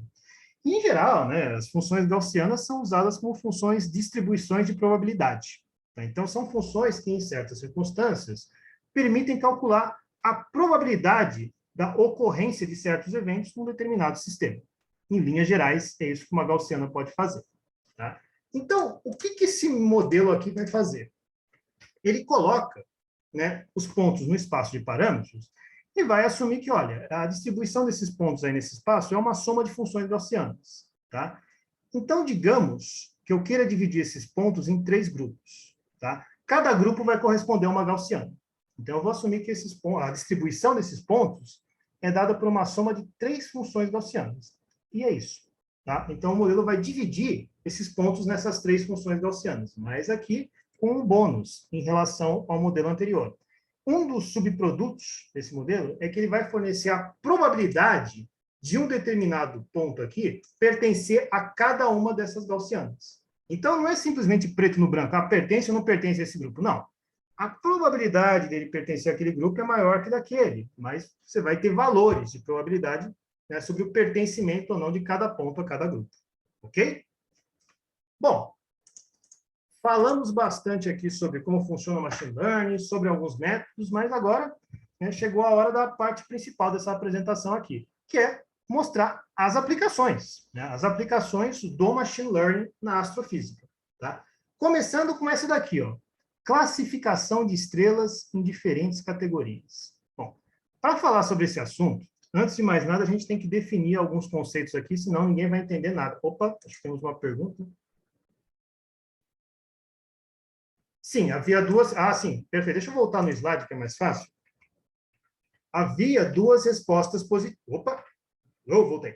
E, em geral, né, as funções gaussianas são usadas como funções distribuições de probabilidade. Tá? Então, são funções que, em certas circunstâncias, permitem calcular a probabilidade da ocorrência de certos eventos num determinado sistema. Em linhas gerais, é isso que uma gaussiana pode fazer. Tá? Então, o que esse modelo aqui vai fazer? Ele coloca, né, os pontos no espaço de parâmetros e vai assumir que, olha, a distribuição desses pontos aí nesse espaço é uma soma de funções gaussianas. Tá? Então, digamos que eu queira dividir esses pontos em 3 grupos. Tá? Cada grupo vai corresponder a uma gaussiana. Então, eu vou assumir que a distribuição desses pontos é dada por uma soma de 3 funções gaussianas. E é isso. Tá? Então, o modelo vai dividir esses pontos nessas 3 funções gaussianas, mas aqui com um bônus em relação ao modelo anterior. Um dos subprodutos desse modelo é que ele vai fornecer a probabilidade de um determinado ponto aqui pertencer a cada uma dessas gaussianas. Então, não é simplesmente preto no branco, pertence ou não pertence a esse grupo, não. A probabilidade dele pertencer àquele grupo é maior que daquele, mas você vai ter valores de probabilidade, né, sobre o pertencimento ou não de cada ponto a cada grupo. Ok? Bom, falamos bastante aqui sobre como funciona o machine learning, sobre alguns métodos, mas agora, né, chegou a hora da parte principal dessa apresentação aqui, que é mostrar as aplicações, né, as aplicações do machine learning na astrofísica. Tá? Começando com essa daqui, ó, classificação de estrelas em diferentes categorias. Bom, para falar sobre esse assunto, antes de mais nada, a gente tem que definir alguns conceitos aqui, senão ninguém vai entender nada. Opa, acho que temos uma pergunta. Sim, havia duas... Ah, sim, perfeito. Deixa eu voltar no slide, que é mais fácil. Havia duas respostas positivas. Opa, eu voltei.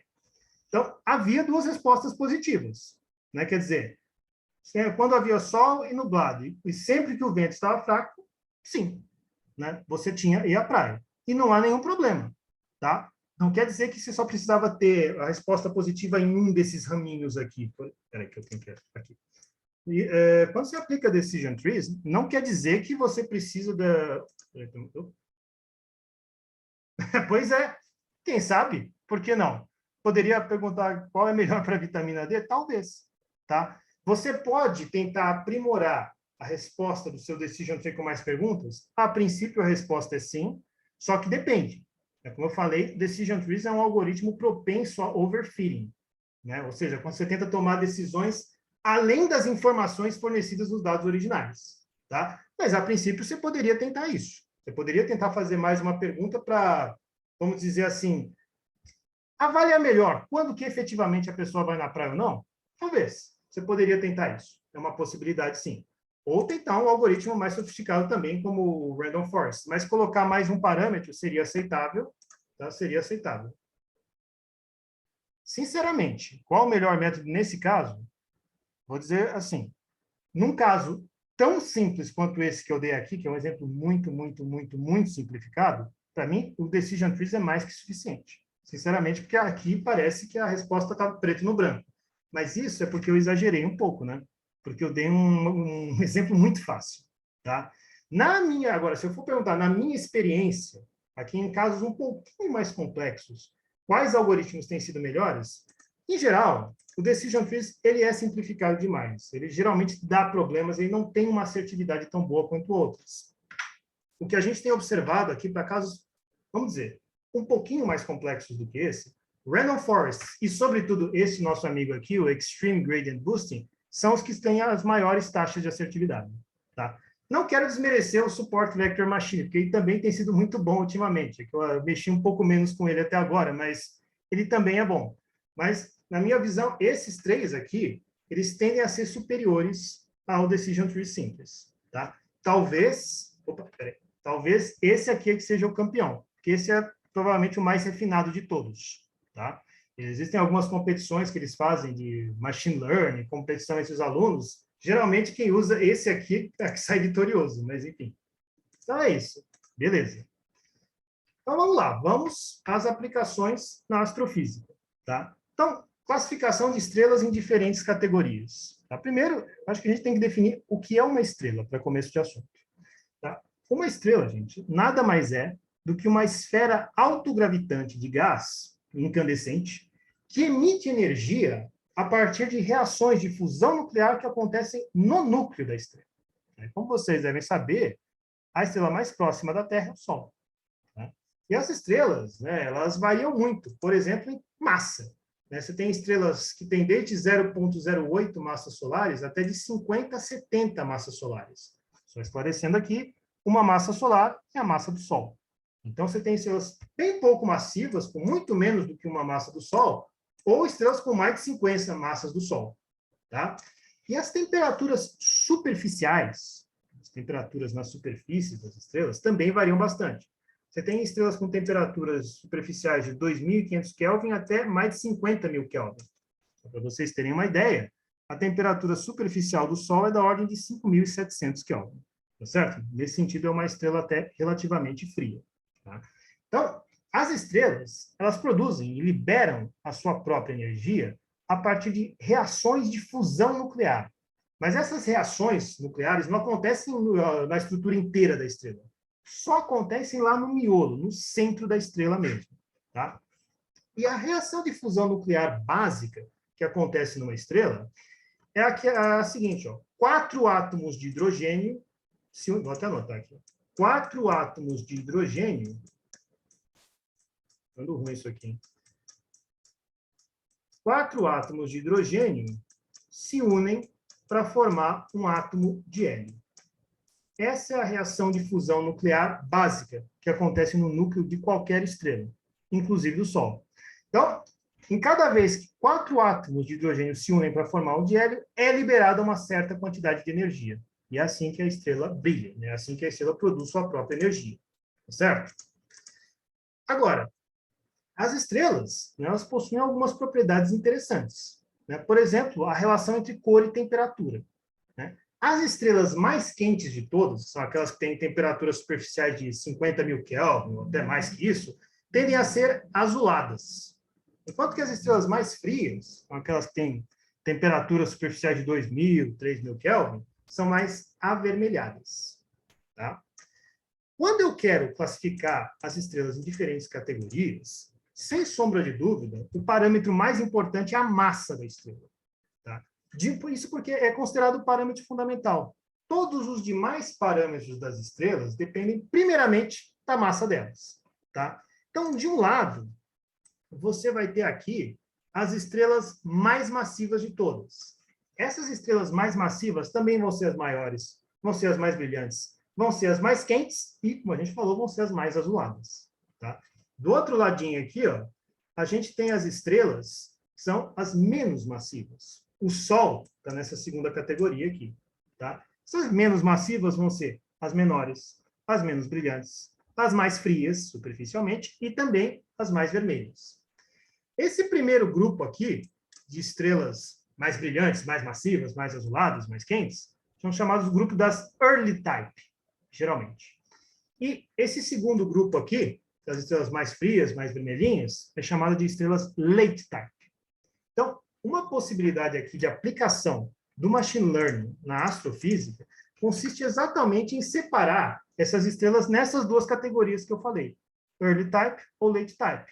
Então, havia duas respostas positivas, né? Quer dizer, quando havia sol e nublado, e sempre que o vento estava fraco, sim, né? Você tinha ir à praia. E não há nenhum problema, tá? Não quer dizer que você só precisava ter a resposta positiva em um desses raminhos aqui. Espera que eu tenho que aqui. E, quando você aplica Decision Trees, não quer dizer que você precisa da... Pois é, quem sabe? Por que não? Poderia perguntar qual é melhor para a vitamina D? Talvez, tá? Você pode tentar aprimorar a resposta do seu Decision Tree com mais perguntas? A princípio, a resposta é sim, só que depende. Como eu falei, Decision Trees é um algoritmo propenso a overfitting, né? Ou seja, quando você tenta tomar decisões além das informações fornecidas nos dados originais, tá? Mas, a princípio, você poderia tentar isso. Você poderia tentar fazer mais uma pergunta para, vamos dizer assim, avaliar melhor quando que efetivamente a pessoa vai na praia ou não. Talvez. Você poderia tentar isso. É uma possibilidade, sim. Ou tentar um algoritmo mais sofisticado também, como o Random Forest. Mas colocar mais um parâmetro seria aceitável. Tá? Seria aceitável. Sinceramente, qual o melhor método nesse caso? Vou dizer assim, num caso tão simples quanto esse que eu dei aqui, que é um exemplo muito, muito, muito, muito simplificado, para mim, o Decision Trees é mais que suficiente. Sinceramente, porque aqui parece que a resposta está preto no branco. Mas isso é porque eu exagerei um pouco, né? Porque eu dei um exemplo muito fácil, tá? Agora, se eu for perguntar, na minha experiência, aqui em casos um pouquinho mais complexos, quais algoritmos têm sido melhores? Em geral, o Decision Trees ele é simplificado demais. Ele geralmente dá problemas, ele não tem uma assertividade tão boa quanto outras. O que a gente tem observado aqui para casos, vamos dizer, um pouquinho mais complexos do que esse, Random Forest e, sobretudo, esse nosso amigo aqui, o Extreme Gradient Boosting, são os que têm as maiores taxas de assertividade. Tá? Não quero desmerecer o Support Vector Machine, porque ele também tem sido muito bom ultimamente. Eu mexi um pouco menos com ele até agora, mas ele também é bom. Mas, na minha visão, esses três aqui, eles tendem a ser superiores ao Decision Tree simples. Tá? Talvez esse aqui é que seja o campeão, porque esse é provavelmente o mais refinado de todos. Tá? Existem algumas competições que eles fazem de machine learning, competição entre os alunos. Geralmente, quem usa esse aqui é que sai vitorioso, mas enfim. Então, é isso. Beleza. Então, vamos lá. Vamos às aplicações na astrofísica. Tá? Então, classificação de estrelas em diferentes categorias. Tá? Primeiro, acho que a gente tem que definir o que é uma estrela, para começo de assunto. Tá? Uma estrela, gente, nada mais é do que uma esfera autogravitante de gás incandescente que emite energia a partir de reações de fusão nuclear que acontecem no núcleo da estrela. Como vocês devem saber, a estrela mais próxima da Terra é o Sol. Né? E as estrelas, né, elas variam muito, por exemplo, em massa. Né? Você tem estrelas que têm desde 0,08 massas solares até de 50 a 70 massas solares. Só esclarecendo aqui, uma massa solar é a massa do Sol. Então, você tem estrelas bem pouco massivas, com muito menos do que uma massa do Sol, ou estrelas com mais de 50 massas do Sol. Tá? E as temperaturas superficiais, as temperaturas nas superfícies das estrelas, também variam bastante. Você tem estrelas com temperaturas superficiais de 2.500 Kelvin até mais de 50.000 Kelvin. Para vocês terem uma ideia, a temperatura superficial do Sol é da ordem de 5.700 Kelvin. Tá certo? Nesse sentido, é uma estrela até relativamente fria. Tá? Então, as estrelas, elas produzem e liberam a sua própria energia a partir de reações de fusão nuclear. Mas essas reações nucleares não acontecem na estrutura inteira da estrela. Só acontecem lá no miolo, no centro da estrela mesmo. Tá? E a reação de fusão nuclear básica que acontece numa estrela é a seguinte, ó, 4 átomos de hidrogênio, vou até anotar aqui, 4 átomos de hidrogênio, ando ruim isso aqui, 4 átomos de hidrogênio se unem para formar um átomo de hélio. Essa é a reação de fusão nuclear básica que acontece no núcleo de qualquer estrela, inclusive do Sol. Então, em cada vez que 4 átomos de hidrogênio se unem para formar um de hélio, é liberada uma certa quantidade de energia. E é assim que a estrela brilha, né? É assim que a estrela produz sua própria energia. Certo? Agora, As estrelas, né, elas possuem algumas propriedades interessantes, né? Por exemplo, a relação entre cor e temperatura, né? As estrelas mais quentes de todas, são aquelas que têm temperaturas superficiais de 50 mil Kelvin, ou até mais que isso, tendem a ser azuladas. Enquanto que as estrelas mais frias, são aquelas que têm temperaturas superficiais de 2.000, 3.000 Kelvin, são mais avermelhadas. Tá? Quando eu quero classificar as estrelas em diferentes categorias, sem sombra de dúvida, o parâmetro mais importante é a massa da estrela. Tá? Isso porque é considerado o parâmetro fundamental. Todos os demais parâmetros das estrelas dependem, primeiramente, da massa delas. Tá? Então, de um lado, você vai ter aqui as estrelas mais massivas de todas. Essas estrelas mais massivas também vão ser as maiores, vão ser as mais brilhantes, vão ser as mais quentes e, como a gente falou, vão ser as mais azuladas. Tá? Do outro ladinho aqui, ó, a gente tem as estrelas que são as menos massivas. O Sol está nessa segunda categoria aqui. Tá? Essas menos massivas vão ser as menores, as menos brilhantes, as mais frias, superficialmente, e também as mais vermelhas. Esse primeiro grupo aqui, de estrelas mais brilhantes, mais massivas, mais azuladas, mais quentes, são chamados grupo das early type, geralmente. E esse segundo grupo aqui, das estrelas mais frias, mais vermelhinhas, é chamado de estrelas late type. Então, uma possibilidade aqui de aplicação do machine learning na astrofísica consiste exatamente em separar essas estrelas nessas duas categorias que eu falei, early type ou late type,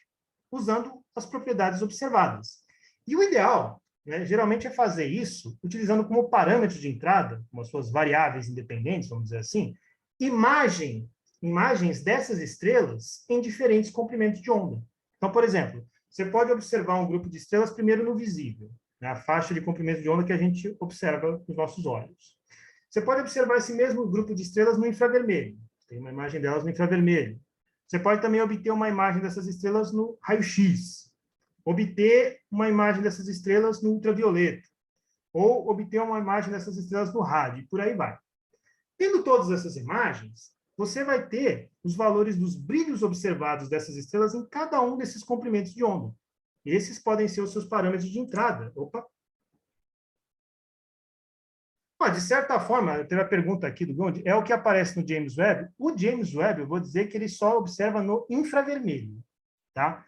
usando as propriedades observadas. E o ideal, né, geralmente, é fazer isso utilizando como parâmetro de entrada, como as suas variáveis independentes, vamos dizer assim, imagens dessas estrelas em diferentes comprimentos de onda. Então, por exemplo, você pode observar um grupo de estrelas primeiro no visível, né, a faixa de comprimento de onda que a gente observa com os nossos olhos. Você pode observar esse mesmo grupo de estrelas no infravermelho. Tem uma imagem delas no infravermelho. Você pode também obter uma imagem dessas estrelas no raio-x, obter uma imagem dessas estrelas no ultravioleta, ou obter uma imagem dessas estrelas no rádio, e por aí vai. Tendo todas essas imagens, você vai ter os valores dos brilhos observados dessas estrelas em cada um desses comprimentos de onda. Esses podem ser os seus parâmetros de entrada. Opa! De certa forma, teve a pergunta aqui do Gondi, é o que aparece no James Webb. O James Webb, eu vou dizer que ele só observa no infravermelho. Tá?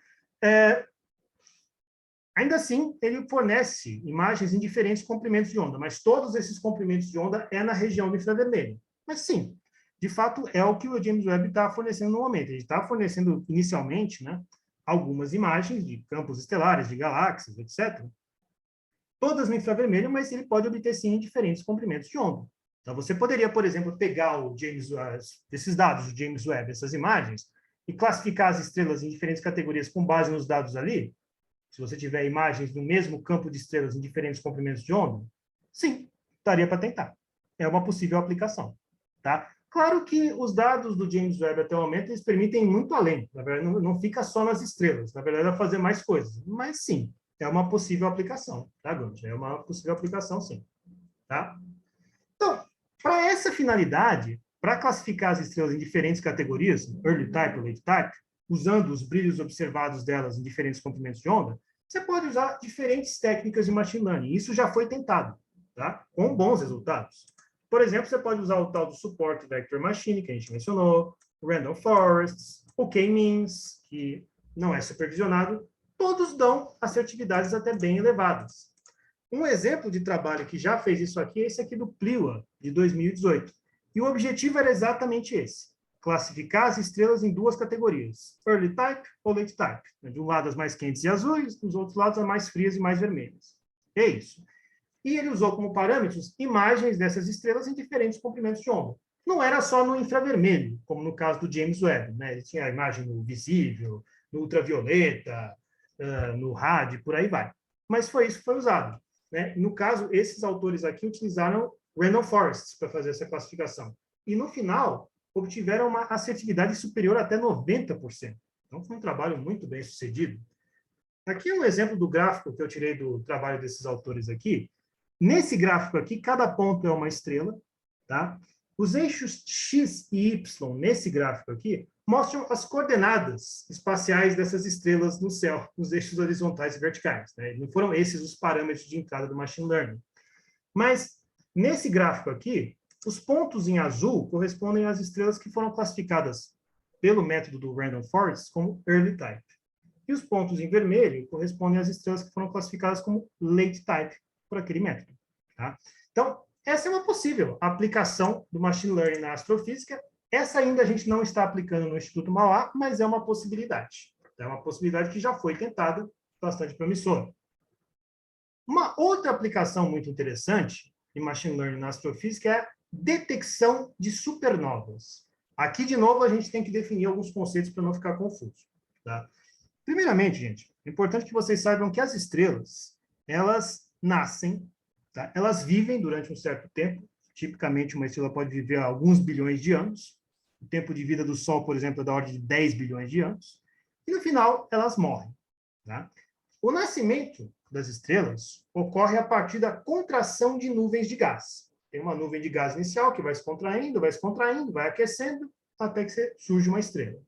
Ainda assim, ele fornece imagens em diferentes comprimentos de onda, mas todos esses comprimentos de onda é na região do infravermelho. Mas sim, de fato, é o que o James Webb está fornecendo no momento. Ele está fornecendo, inicialmente, né, algumas imagens de campos estelares, de galáxias, etc., todas no infravermelho, mas ele pode obter, sim, em diferentes comprimentos de onda. Então, você poderia, por exemplo, pegar esses dados do James Webb, essas imagens, e classificar as estrelas em diferentes categorias com base nos dados ali. Se você tiver imagens do mesmo campo de estrelas em diferentes comprimentos de onda, sim, daria para tentar. É uma possível aplicação. Tá? Claro que os dados do James Webb até o momento eles permitem muito além. Na verdade, não fica só nas estrelas. Na verdade, é fazer mais coisas. Mas sim, é uma possível aplicação, tá, Gondi? É uma possível aplicação, sim. Tá? Então, para essa finalidade, para classificar as estrelas em diferentes categorias, early type ou late type, usando os brilhos observados delas em diferentes comprimentos de onda, você pode usar diferentes técnicas de machine learning. Isso já foi tentado, tá? Com bons resultados. Por exemplo, você pode usar o tal do Support Vector Machine, que a gente mencionou, o Random Forests, o K-means, que não é supervisionado, todos dão assertividades até bem elevadas. Um exemplo de trabalho que já fez isso aqui é esse aqui do Pliwa, de 2018. E o objetivo era exatamente esse, classificar as estrelas em duas categorias, early type ou late type. De um lado as mais quentes e azuis, dos outros lados as mais frias e mais vermelhas. É isso. E ele usou como parâmetros imagens dessas estrelas em diferentes comprimentos de onda. Não era só no infravermelho, como no caso do James Webb, né? Ele tinha a imagem no visível, no ultravioleta, no rádio, por aí vai. Mas foi isso que foi usado. Né? No caso, esses autores aqui utilizaram random forests para fazer essa classificação. E, no final, obtiveram uma assertividade superior até 90%. Então, foi um trabalho muito bem sucedido. Aqui é um exemplo do gráfico que eu tirei do trabalho desses autores aqui. Nesse gráfico aqui, cada ponto é uma estrela. Tá? Os eixos X e Y, nesse gráfico aqui, mostram as coordenadas espaciais dessas estrelas no céu, nos eixos horizontais e verticais, né? Não foram esses os parâmetros de entrada do machine learning. Mas, nesse gráfico aqui, os pontos em azul correspondem às estrelas que foram classificadas pelo método do Random Forest como Early Type. E os pontos em vermelho correspondem às estrelas que foram classificadas como Late Type por aquele método. Tá? Então, essa é uma possível aplicação do Machine Learning na astrofísica. Essa ainda a gente não está aplicando no Instituto Mauá, mas é uma possibilidade. É uma possibilidade que já foi tentada, bastante promissora. Uma outra aplicação muito interessante em Machine Learning na astrofísica é a detecção de supernovas. Aqui, de novo, a gente tem que definir alguns conceitos para não ficar confuso. Tá? Primeiramente, gente, é importante que vocês saibam que as estrelas, elas nascem, tá? Elas vivem durante um certo tempo. Tipicamente, uma estrela pode viver alguns bilhões de anos. O tempo de vida do Sol, por exemplo, é da ordem de 10 bilhões de anos. E, no final, elas morrem. Tá? O nascimento das estrelas ocorre a partir da contração de nuvens de gás. Tem uma nuvem de gás inicial que vai se contraindo, vai aquecendo, até que surge uma estrela.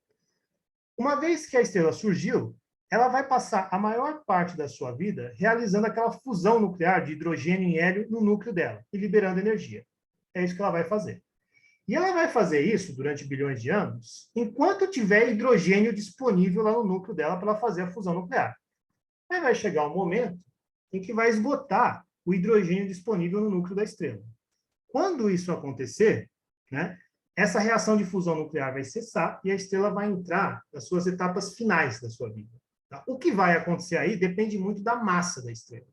Uma vez que a estrela surgiu, ela vai passar a maior parte da sua vida realizando aquela fusão nuclear de hidrogênio e hélio no núcleo dela e liberando energia. É isso que ela vai fazer. E ela vai fazer isso durante bilhões de anos, enquanto tiver hidrogênio disponível lá no núcleo dela para ela fazer a fusão nuclear. Aí vai chegar um momento em que vai esgotar o hidrogênio disponível no núcleo da estrela. Quando isso acontecer, né, essa reação de fusão nuclear vai cessar e a estrela vai entrar nas suas etapas finais da sua vida. Tá? O que vai acontecer aí depende muito da massa da estrela.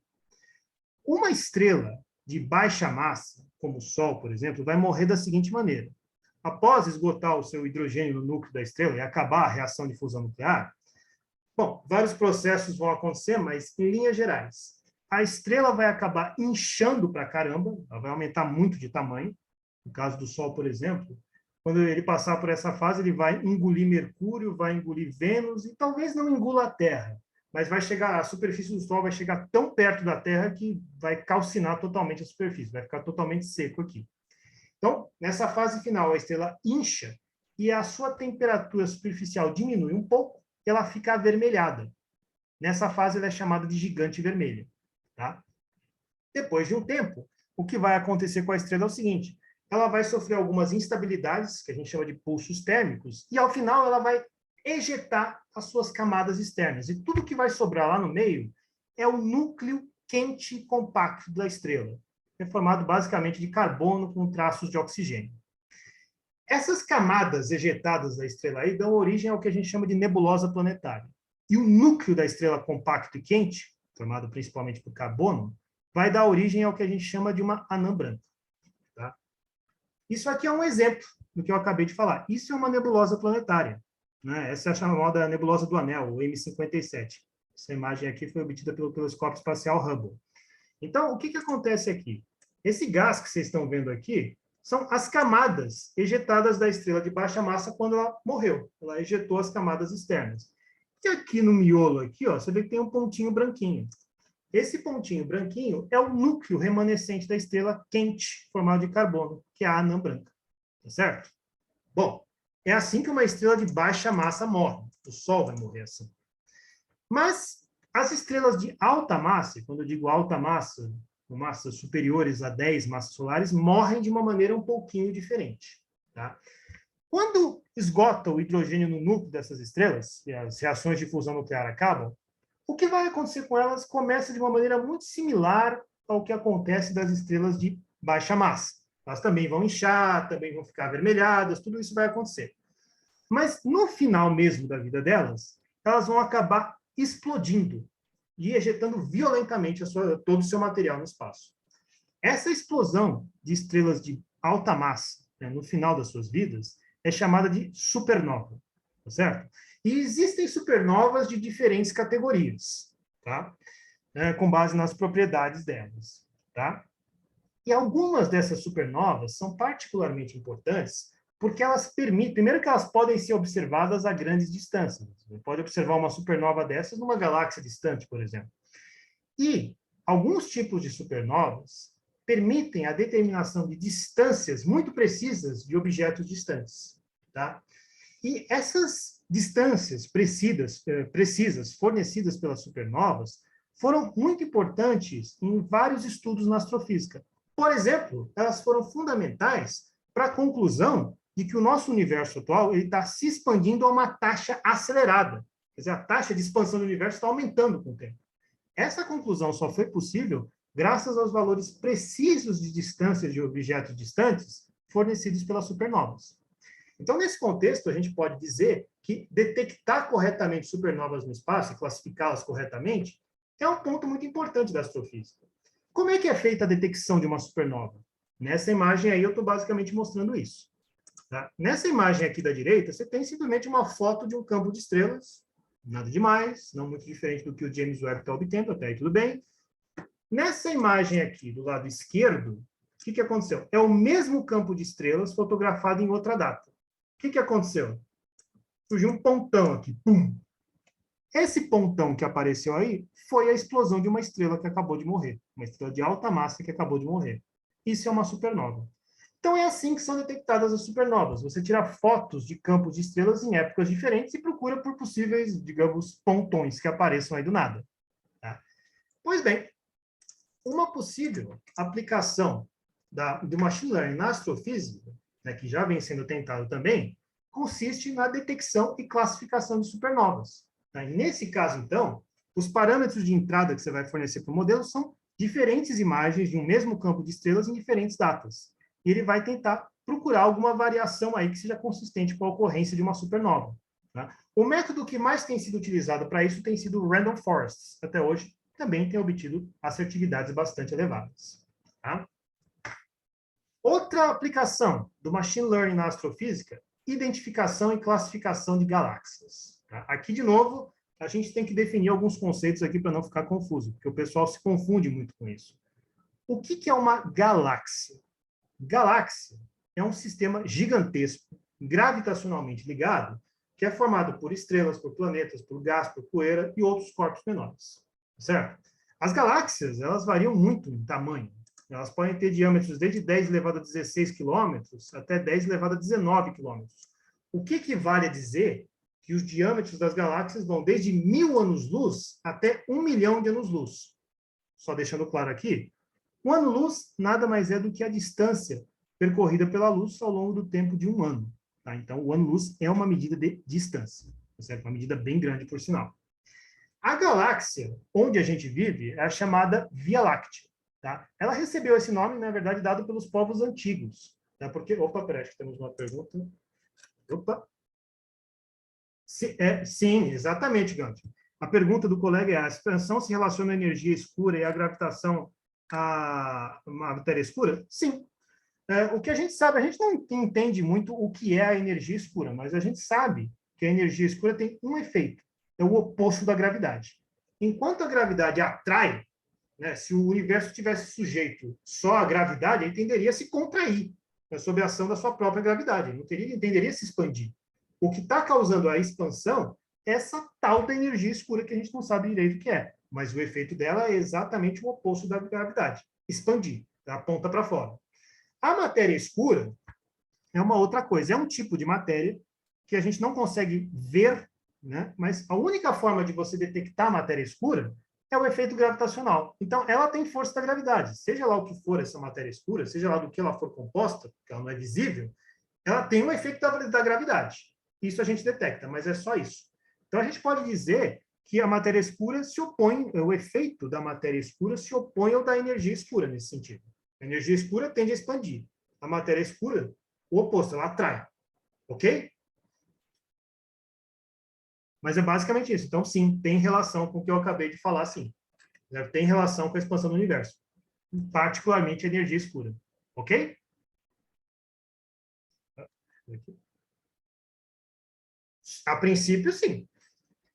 Uma estrela de baixa massa, como o Sol, por exemplo, vai morrer da seguinte maneira. Após esgotar o seu hidrogênio no núcleo da estrela e acabar a reação de fusão nuclear, bom, vários processos vão acontecer, mas em linhas gerais, a estrela vai acabar inchando para caramba, ela vai aumentar muito de tamanho. No caso do Sol, por exemplo, quando ele passar por essa fase, ele vai engolir Mercúrio, vai engolir Vênus e talvez não engula a Terra, mas vai chegar, a superfície do Sol vai chegar tão perto da Terra que vai calcinar totalmente a superfície, vai ficar totalmente seco aqui. Então, nessa fase final, a estrela incha e a sua temperatura superficial diminui um pouco, ela fica avermelhada. Nessa fase, ela é chamada de gigante vermelha. Tá? Depois de um tempo, o que vai acontecer com a estrela é o seguinte, ela vai sofrer algumas instabilidades, que a gente chama de pulsos térmicos, e ao final ela vai ejetar as suas camadas externas. E tudo que vai sobrar lá no meio é o núcleo quente compacto da estrela. É formado basicamente de carbono com traços de oxigênio. Essas camadas ejetadas da estrela aí dão origem ao que a gente chama de nebulosa planetária. E o núcleo da estrela compacto e quente, formado principalmente por carbono, vai dar origem ao que a gente chama de uma anã branca. Tá? Isso aqui é um exemplo do que eu acabei de falar. Isso é uma nebulosa planetária. Né? Essa é a chamada nebulosa do Anel, o M57. Essa imagem aqui foi obtida pelo telescópio espacial Hubble. Então, o que acontece aqui? Esse gás que vocês estão vendo aqui são as camadas ejetadas da estrela de baixa massa quando ela morreu. Ela ejetou as camadas externas. E aqui no miolo, aqui, ó, você vê que tem um pontinho branquinho. Esse pontinho branquinho é o núcleo remanescente da estrela quente, formado de carbono, que é a anã branca. Tá certo? Bom, é assim que uma estrela de baixa massa morre. O Sol vai morrer assim. Mas as estrelas de alta massa, quando eu digo alta massa, com massas superiores a 10 massas solares, morrem de uma maneira um pouquinho diferente. Tá? Quando esgota o hidrogênio no núcleo dessas estrelas, e as reações de fusão nuclear acabam, o que vai acontecer com elas começa de uma maneira muito similar ao que acontece das estrelas de baixa massa. Elas também vão inchar, também vão ficar avermelhadas, tudo isso vai acontecer. Mas no final mesmo da vida delas, elas vão acabar explodindo e ejetando violentamente todo o seu material no espaço. Essa explosão de estrelas de alta massa, né, no final das suas vidas, é chamada de supernova, tá certo? E existem supernovas de diferentes categorias, tá? Com base nas propriedades delas, tá? E algumas dessas supernovas são particularmente importantes porque elas permitem, primeiro que elas podem ser observadas a grandes distâncias. Você pode observar uma supernova dessas numa galáxia distante, por exemplo. E alguns tipos de supernovas permitem a determinação de distâncias muito precisas de objetos distantes, tá? E essas distâncias precisas fornecidas pelas supernovas foram muito importantes em vários estudos na astrofísica. Por exemplo, elas foram fundamentais para a conclusão de que o nosso universo atual está se expandindo a uma taxa acelerada. Quer dizer, a taxa de expansão do universo está aumentando com o tempo. Essa conclusão só foi possível graças aos valores precisos de distância de objetos distantes fornecidos pelas supernovas. Então, nesse contexto, a gente pode dizer que detectar corretamente supernovas no espaço e classificá-las corretamente é um ponto muito importante da astrofísica. Como é que é feita a detecção de uma supernova? Nessa imagem aí eu estou basicamente mostrando isso. Tá? Nessa imagem aqui da direita, você tem simplesmente uma foto de um campo de estrelas, nada demais, não muito diferente do que o James Webb está obtendo, até aí tudo bem. Nessa imagem aqui, do lado esquerdo, o que aconteceu? É o mesmo campo de estrelas fotografado em outra data. O que aconteceu? Surgiu um pontão aqui, pum! Esse pontão que apareceu aí foi a explosão de uma estrela que acabou de morrer. Uma estrela de alta massa que acabou de morrer. Isso é uma supernova. Então, é assim que são detectadas as supernovas. Você tira fotos de campos de estrelas em épocas diferentes e procura por possíveis, digamos, pontões que apareçam aí do nada. Tá? Pois bem, uma possível aplicação do machine learning na astrofísica, né, que já vem sendo tentado também, consiste na detecção e classificação de supernovas. Tá? E nesse caso, então, os parâmetros de entrada que você vai fornecer para o modelo são diferentes imagens de um mesmo campo de estrelas em diferentes datas. E ele vai tentar procurar alguma variação aí que seja consistente com a ocorrência de uma supernova. Tá? O método que mais tem sido utilizado para isso tem sido o Random Forests, até hoje, também tem obtido assertividades bastante elevadas. Tá? Outra aplicação do machine learning na astrofísica, identificação e classificação de galáxias. Tá? Aqui, de novo, a gente tem que definir alguns conceitos aqui para não ficar confuso, porque o pessoal se confunde muito com isso. O que é uma galáxia? Galáxia é um sistema gigantesco, gravitacionalmente ligado, que é formado por estrelas, por planetas, por gás, por poeira e outros corpos menores. Certo? As galáxias, elas variam muito em tamanho. Elas podem ter diâmetros desde 10 elevado a 16 quilômetros até 10 elevado a 19 quilômetros. O que equivale a dizer que os diâmetros das galáxias vão desde 1000 anos-luz até 1 milhão de anos-luz. Só deixando claro aqui, um ano-luz nada mais é do que a distância percorrida pela luz ao longo do tempo de um ano. Tá? Então, o ano-luz é uma medida de distância. Certo? Uma medida bem grande, por sinal. A galáxia onde a gente vive é a chamada Via Láctea. Tá? Ela recebeu esse nome, na verdade, dado pelos povos antigos. Tá? Porque, opa, peraí, acho que temos uma pergunta. Opa. Sim, exatamente, Gant. A pergunta do colega é: a expansão se relaciona à energia escura e à gravitação à matéria escura? Sim. O que a gente sabe, a gente não entende muito o que é a energia escura, mas a gente sabe que a energia escura tem um efeito, é o oposto da gravidade. Enquanto a gravidade atrai, né, se o universo tivesse sujeito só à gravidade, ele tenderia a se contrair, né, sob a ação da sua própria gravidade, ele não tenderia a se expandir. O que está causando a expansão é essa tal da energia escura que a gente não sabe direito o que é, mas o efeito dela é exatamente o oposto da gravidade, expandir, aponta para fora. A matéria escura é uma outra coisa, é um tipo de matéria que a gente não consegue ver, né? Mas a única forma de você detectar a matéria escura é o efeito gravitacional. Então, ela tem força da gravidade. Seja lá o que for essa matéria escura, seja lá do que ela for composta, porque ela não é visível, ela tem um efeito da gravidade. Isso a gente detecta, mas é só isso. Então, a gente pode dizer que a matéria escura se opõe, o efeito da matéria escura se opõe ao da energia escura, nesse sentido. A energia escura tende a expandir. A matéria escura, o oposto, ela atrai. Ok? Mas é basicamente isso. Então, sim, tem relação com o que eu acabei de falar, sim. Tem relação com a expansão do universo. Particularmente a energia escura. Ok? A princípio, sim.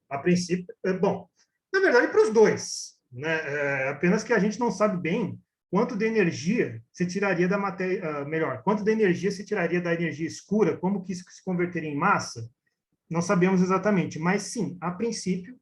A princípio, bom, na verdade, para os dois. Né? Apenas que a gente não sabe bem quanto de energia se tiraria da matéria, melhor, quanto de energia se tiraria da energia escura, como que isso se converteria em massa, não sabemos exatamente, mas sim, a princípio,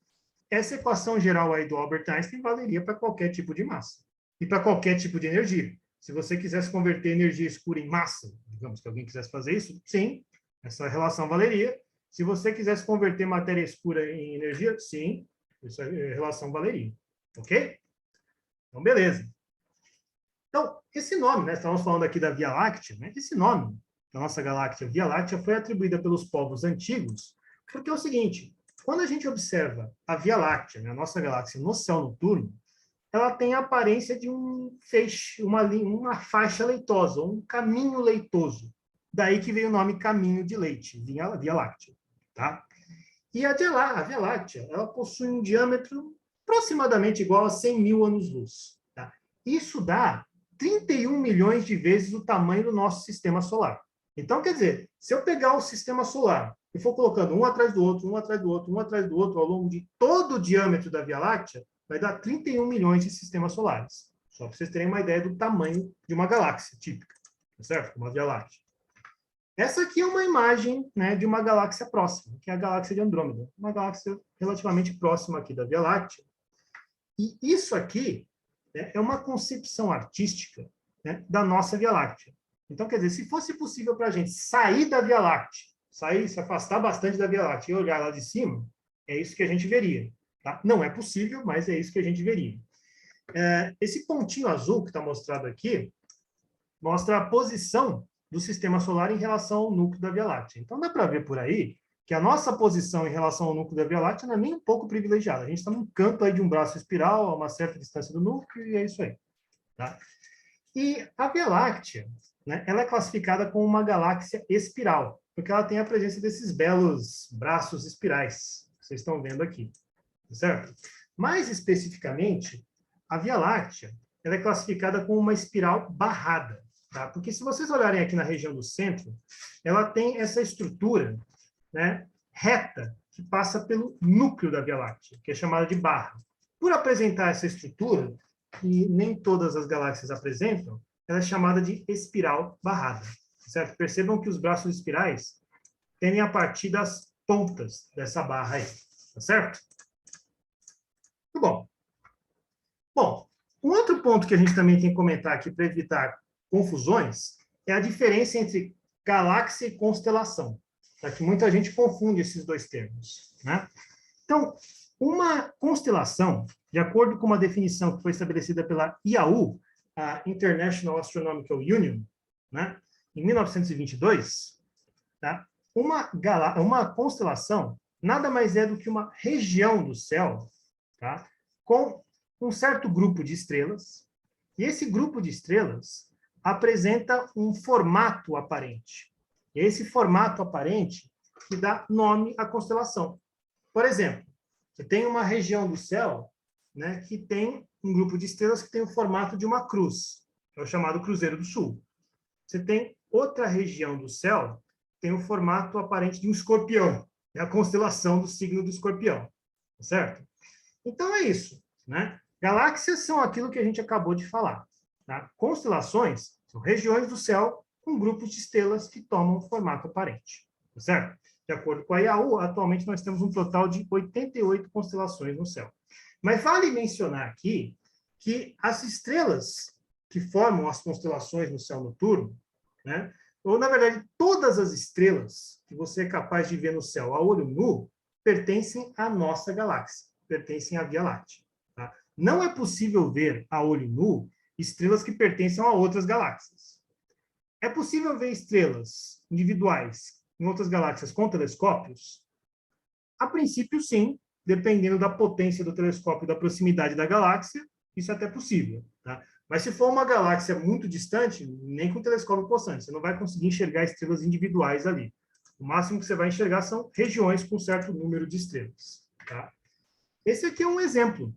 essa equação geral aí do Albert Einstein valeria para qualquer tipo de massa e para qualquer tipo de energia. Se você quisesse converter energia escura em massa, digamos que alguém quisesse fazer isso, sim, essa relação valeria. Se você quisesse converter matéria escura em energia, sim, essa relação valeria. Ok? Então, beleza. Então, esse nome, né? Estamos falando aqui da Via Láctea, né? Esse nome da nossa galáxia Via Láctea foi atribuída pelos povos antigos, porque é o seguinte, quando a gente observa a Via Láctea, né, a nossa galáxia no céu noturno, ela tem a aparência de um feixe, uma faixa leitosa, um caminho leitoso. Daí que veio o nome caminho de leite, Via Láctea. Tá? E a Via Láctea, ela possui um diâmetro aproximadamente igual a 100 mil anos-luz. Tá? Isso dá 31 milhões de vezes o tamanho do nosso sistema solar. Então, quer dizer, se eu pegar o sistema solar e for colocando um atrás do outro, um atrás do outro, um atrás do outro, ao longo de todo o diâmetro da Via Láctea, vai dar 31 milhões de sistemas solares. Só para vocês terem uma ideia do tamanho de uma galáxia típica, certo? Uma Via Láctea. Essa aqui é uma imagem, né, de uma galáxia próxima, que é a galáxia de Andrômeda, uma galáxia relativamente próxima aqui da Via Láctea. E isso aqui, né, é uma concepção artística, né, da nossa Via Láctea. Então, quer dizer, se fosse possível para a gente sair da Via Láctea, se afastar bastante da Via Láctea e olhar lá de cima, é isso que a gente veria. Tá? Não é possível, mas é isso que a gente veria. Esse pontinho azul que está mostrado aqui mostra a posição do sistema solar em relação ao núcleo da Via Láctea. Então, dá para ver por aí que a nossa posição em relação ao núcleo da Via Láctea não é nem um pouco privilegiada. A gente está num canto aí de um braço espiral, a uma certa distância do núcleo, e é isso aí. Tá? E a Via Láctea, né, ela é classificada como uma galáxia espiral, porque ela tem a presença desses belos braços espirais, que vocês estão vendo aqui. Certo? Mais especificamente, a Via Láctea ela é classificada como uma espiral barrada. Tá? Porque se vocês olharem aqui na região do centro, ela tem essa estrutura, né, reta que passa pelo núcleo da Via Láctea, que é chamada de barra. Por apresentar essa estrutura, que nem todas as galáxias apresentam, ela é chamada de espiral barrada. Certo? Percebam que os braços espirais tendem a partir das pontas dessa barra aí. Tá certo? Muito bom. Bom, um outro ponto que a gente também tem que comentar aqui para evitar confusões é a diferença entre galáxia e constelação, tá? Que muita gente confunde esses dois termos, né? Então, uma constelação, de acordo com uma definição que foi estabelecida pela IAU, a International Astronomical Union, né, em 1922, tá? Uma constelação nada mais é do que uma região do céu, tá, com um certo grupo de estrelas, e esse grupo de estrelas apresenta um formato aparente. E é esse formato aparente que dá nome à constelação. Por exemplo, você tem uma região do céu, né, que tem um grupo de estrelas que tem o formato de uma cruz, que é o chamado Cruzeiro do Sul. Você tem outra região do céu que tem o formato aparente de um escorpião, é a constelação do signo do escorpião, certo? Então é isso, né? Galáxias são aquilo que a gente acabou de falar. Tá? Constelações são regiões do céu com grupos de estrelas que tomam formato aparente, certo? De acordo com a IAU, atualmente nós temos um total de 88 constelações no céu. Mas vale mencionar aqui que as estrelas que formam as constelações no céu noturno, né, ou, na verdade, todas as estrelas que você é capaz de ver no céu a olho nu, pertencem à nossa galáxia, pertencem à Via Láctea. Tá? Não é possível ver a olho nu estrelas que pertencem a outras galáxias. É possível ver estrelas individuais em outras galáxias com telescópios? A princípio, sim, dependendo da potência do telescópio e da proximidade da galáxia, isso é até possível. Tá? Mas se for uma galáxia muito distante, nem com telescópio possante, você não vai conseguir enxergar estrelas individuais ali. O máximo que você vai enxergar são regiões com certo número de estrelas. Tá? Esse aqui é um exemplo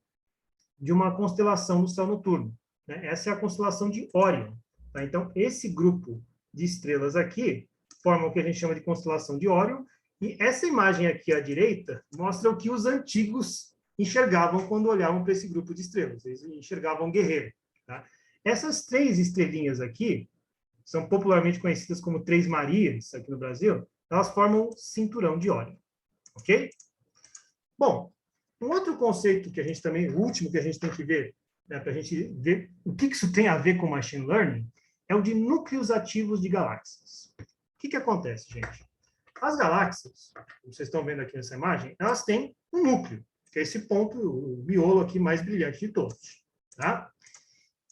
de uma constelação no céu noturno, né? Essa é a constelação de Órion. Tá? Então, esse grupo de estrelas aqui forma o que a gente chama de constelação de Órion, e essa imagem aqui à direita mostra o que os antigos enxergavam quando olhavam para esse grupo de estrelas. Eles enxergavam guerreiro. Tá? Essas três estrelinhas aqui, são popularmente conhecidas como Três Marias aqui no Brasil, elas formam o cinturão de Órion. Ok? Bom, um outro conceito que a gente também, o último que a gente tem que ver, né, para a gente ver o que isso tem a ver com machine learning, é o de núcleos ativos de galáxias. O que acontece, gente? As galáxias, como vocês estão vendo aqui nessa imagem, elas têm um núcleo, que é esse ponto, o miolo aqui mais brilhante de todos. Tá?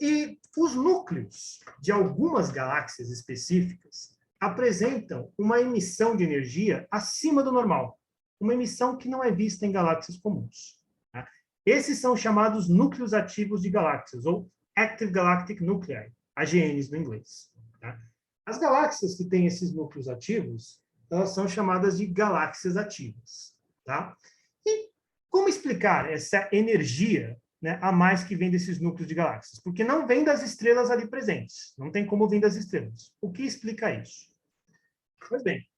E os núcleos de algumas galáxias específicas apresentam uma emissão de energia acima do normal, uma emissão que não é vista em galáxias comuns. Tá? Esses são chamados núcleos ativos de galáxias, ou Active Galactic Nuclei, AGNs no inglês. Tá? As galáxias que têm esses núcleos ativos, elas são chamadas de galáxias ativas. Tá? E como explicar essa energia, né, a mais que vem desses núcleos de galáxias? Porque não vem das estrelas ali presentes. Não tem como vir das estrelas. O que explica isso? Pois bem,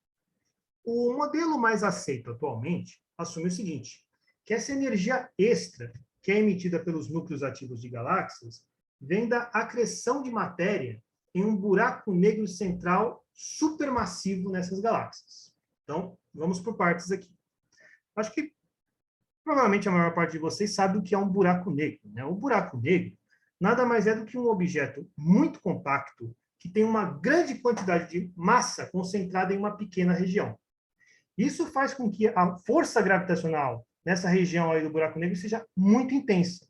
o modelo mais aceito atualmente assume o seguinte, que essa energia extra que é emitida pelos núcleos ativos de galáxias vem da acreção de matéria em um buraco negro central supermassivo nessas galáxias. Então, vamos por partes aqui. Acho que provavelmente a maior parte de vocês sabe o que é um buraco negro, né? O buraco negro nada mais é do que um objeto muito compacto que tem uma grande quantidade de massa concentrada em uma pequena região. Isso faz com que a força gravitacional nessa região aí do buraco negro seja muito intensa.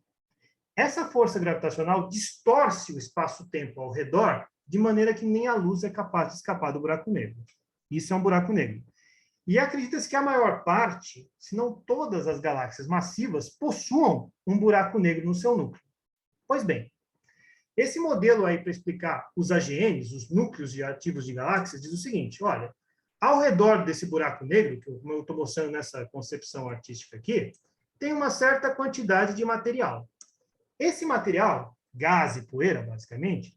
Essa força gravitacional distorce o espaço-tempo ao redor de maneira que nem a luz é capaz de escapar do buraco negro. Isso é um buraco negro. E acredita-se que a maior parte, se não todas as galáxias massivas, possuam um buraco negro no seu núcleo. Pois bem, esse modelo aí para explicar os AGNs, os núcleos ativos de galáxias, diz o seguinte, olha, ao redor desse buraco negro, que eu estou mostrando nessa concepção artística aqui, tem uma certa quantidade de material. Esse material, gás e poeira, basicamente,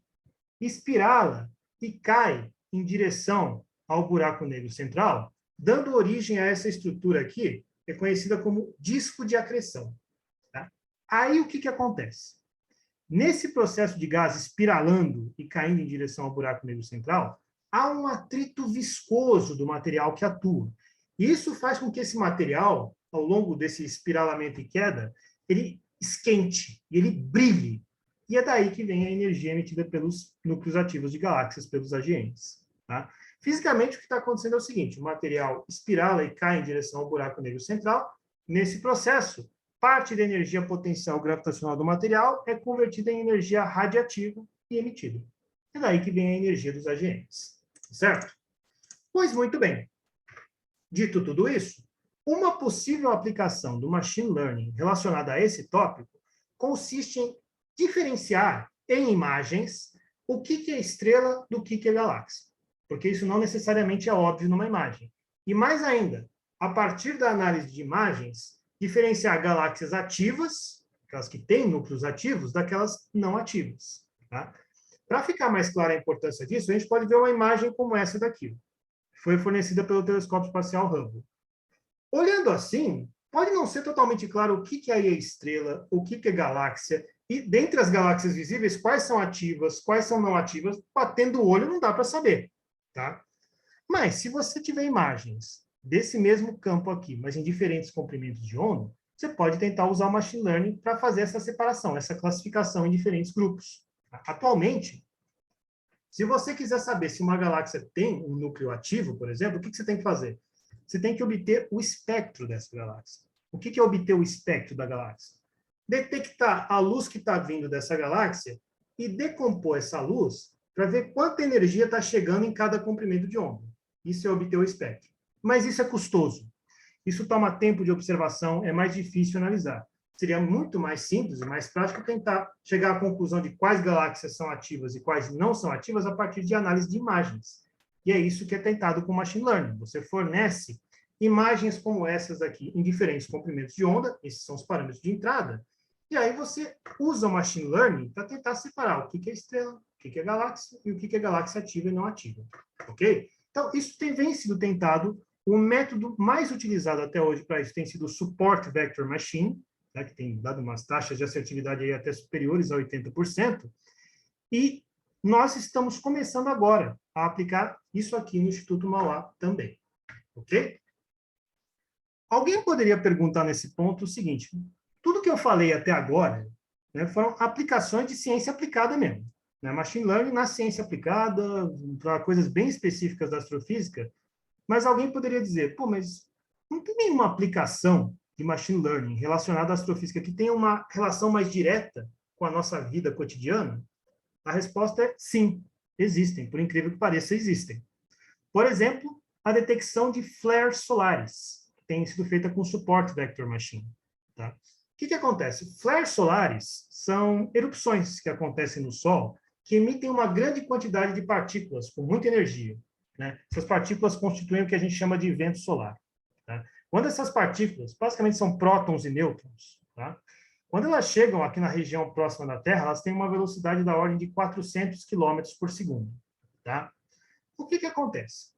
espirala e cai em direção ao buraco negro central, dando origem a essa estrutura aqui, que é conhecida como disco de acreção. Tá? Aí o que acontece? Nesse processo de gás espiralando e caindo em direção ao buraco negro central, há um atrito viscoso do material que atua. E isso faz com que esse material, ao longo desse espiralamento e queda, ele esquente, e ele brilhe. E é daí que vem a energia emitida pelos núcleos ativos de galáxias, pelos AGNs. Tá? Fisicamente, o que está acontecendo é o seguinte, o material espirala e cai em direção ao buraco negro central. Nesse processo, parte da energia potencial gravitacional do material é convertida em energia radiativa e emitida. É daí que vem a energia dos AGNs. Certo? Pois muito bem. Dito tudo isso, uma possível aplicação do machine learning relacionada a esse tópico consiste em diferenciar em imagens o que é estrela do que é galáxia. Porque isso não necessariamente é óbvio numa imagem. E mais ainda, a partir da análise de imagens, diferenciar galáxias ativas, aquelas que têm núcleos ativos, daquelas não ativas. Tá? Para ficar mais clara a importância disso, a gente pode ver uma imagem como essa daqui. Foi fornecida pelo telescópio espacial Hubble. Olhando assim, pode não ser totalmente claro o que é estrela, o que é galáxia, e dentre as galáxias visíveis, quais são ativas, quais são não ativas, batendo o olho não dá para saber. Tá? Mas, se você tiver imagens desse mesmo campo aqui, mas em diferentes comprimentos de onda, você pode tentar usar o machine learning para fazer essa separação, essa classificação em diferentes grupos. Atualmente, se você quiser saber se uma galáxia tem um núcleo ativo, por exemplo, o que você tem que fazer? Você tem que obter o espectro dessa galáxia. O que é obter o espectro da galáxia? Detectar a luz que está vindo dessa galáxia e decompor essa luz para ver quanta energia está chegando em cada comprimento de onda. Isso é obter o espectro. Mas isso é custoso. Isso toma tempo de observação, é mais difícil analisar. Seria muito mais simples e mais prático tentar chegar à conclusão de quais galáxias são ativas e quais não são ativas a partir de análise de imagens. E é isso que é tentado com machine learning. Você fornece imagens como essas aqui em diferentes comprimentos de onda, esses são os parâmetros de entrada, e aí você usa o machine learning para tentar separar o que é estrela, o que é galáxia e o que é galáxia ativa e não ativa. Ok? Então, isso vem sido tentado. O método mais utilizado até hoje para isso tem sido o Support Vector Machine, né, que tem dado umas taxas de assertividade aí até superiores a 80%, e nós estamos começando agora a aplicar isso aqui no Instituto Mauá também. Ok? Alguém poderia perguntar nesse ponto o seguinte, tudo que eu falei até agora, né, foram aplicações de ciência aplicada mesmo. Né? Machine Learning na ciência aplicada, para coisas bem específicas da astrofísica, Mas alguém poderia dizer, pô, mas não tem nenhuma aplicação de machine learning relacionada à astrofísica que tenha uma relação mais direta com a nossa vida cotidiana? A resposta é sim, existem. Por incrível que pareça, existem. Por exemplo, a detecção de flares solares, que tem sido feita com suporte Vector Machine. Tá? O que acontece? Flares solares são erupções que acontecem no Sol que emitem uma grande quantidade de partículas com muita energia. Né? Essas partículas constituem o que a gente chama de vento solar. Tá? Quando essas partículas, basicamente são prótons e nêutrons, tá? Quando elas chegam aqui na região próxima da Terra, elas têm uma velocidade da ordem de 400 km por segundo. Tá? O que acontece?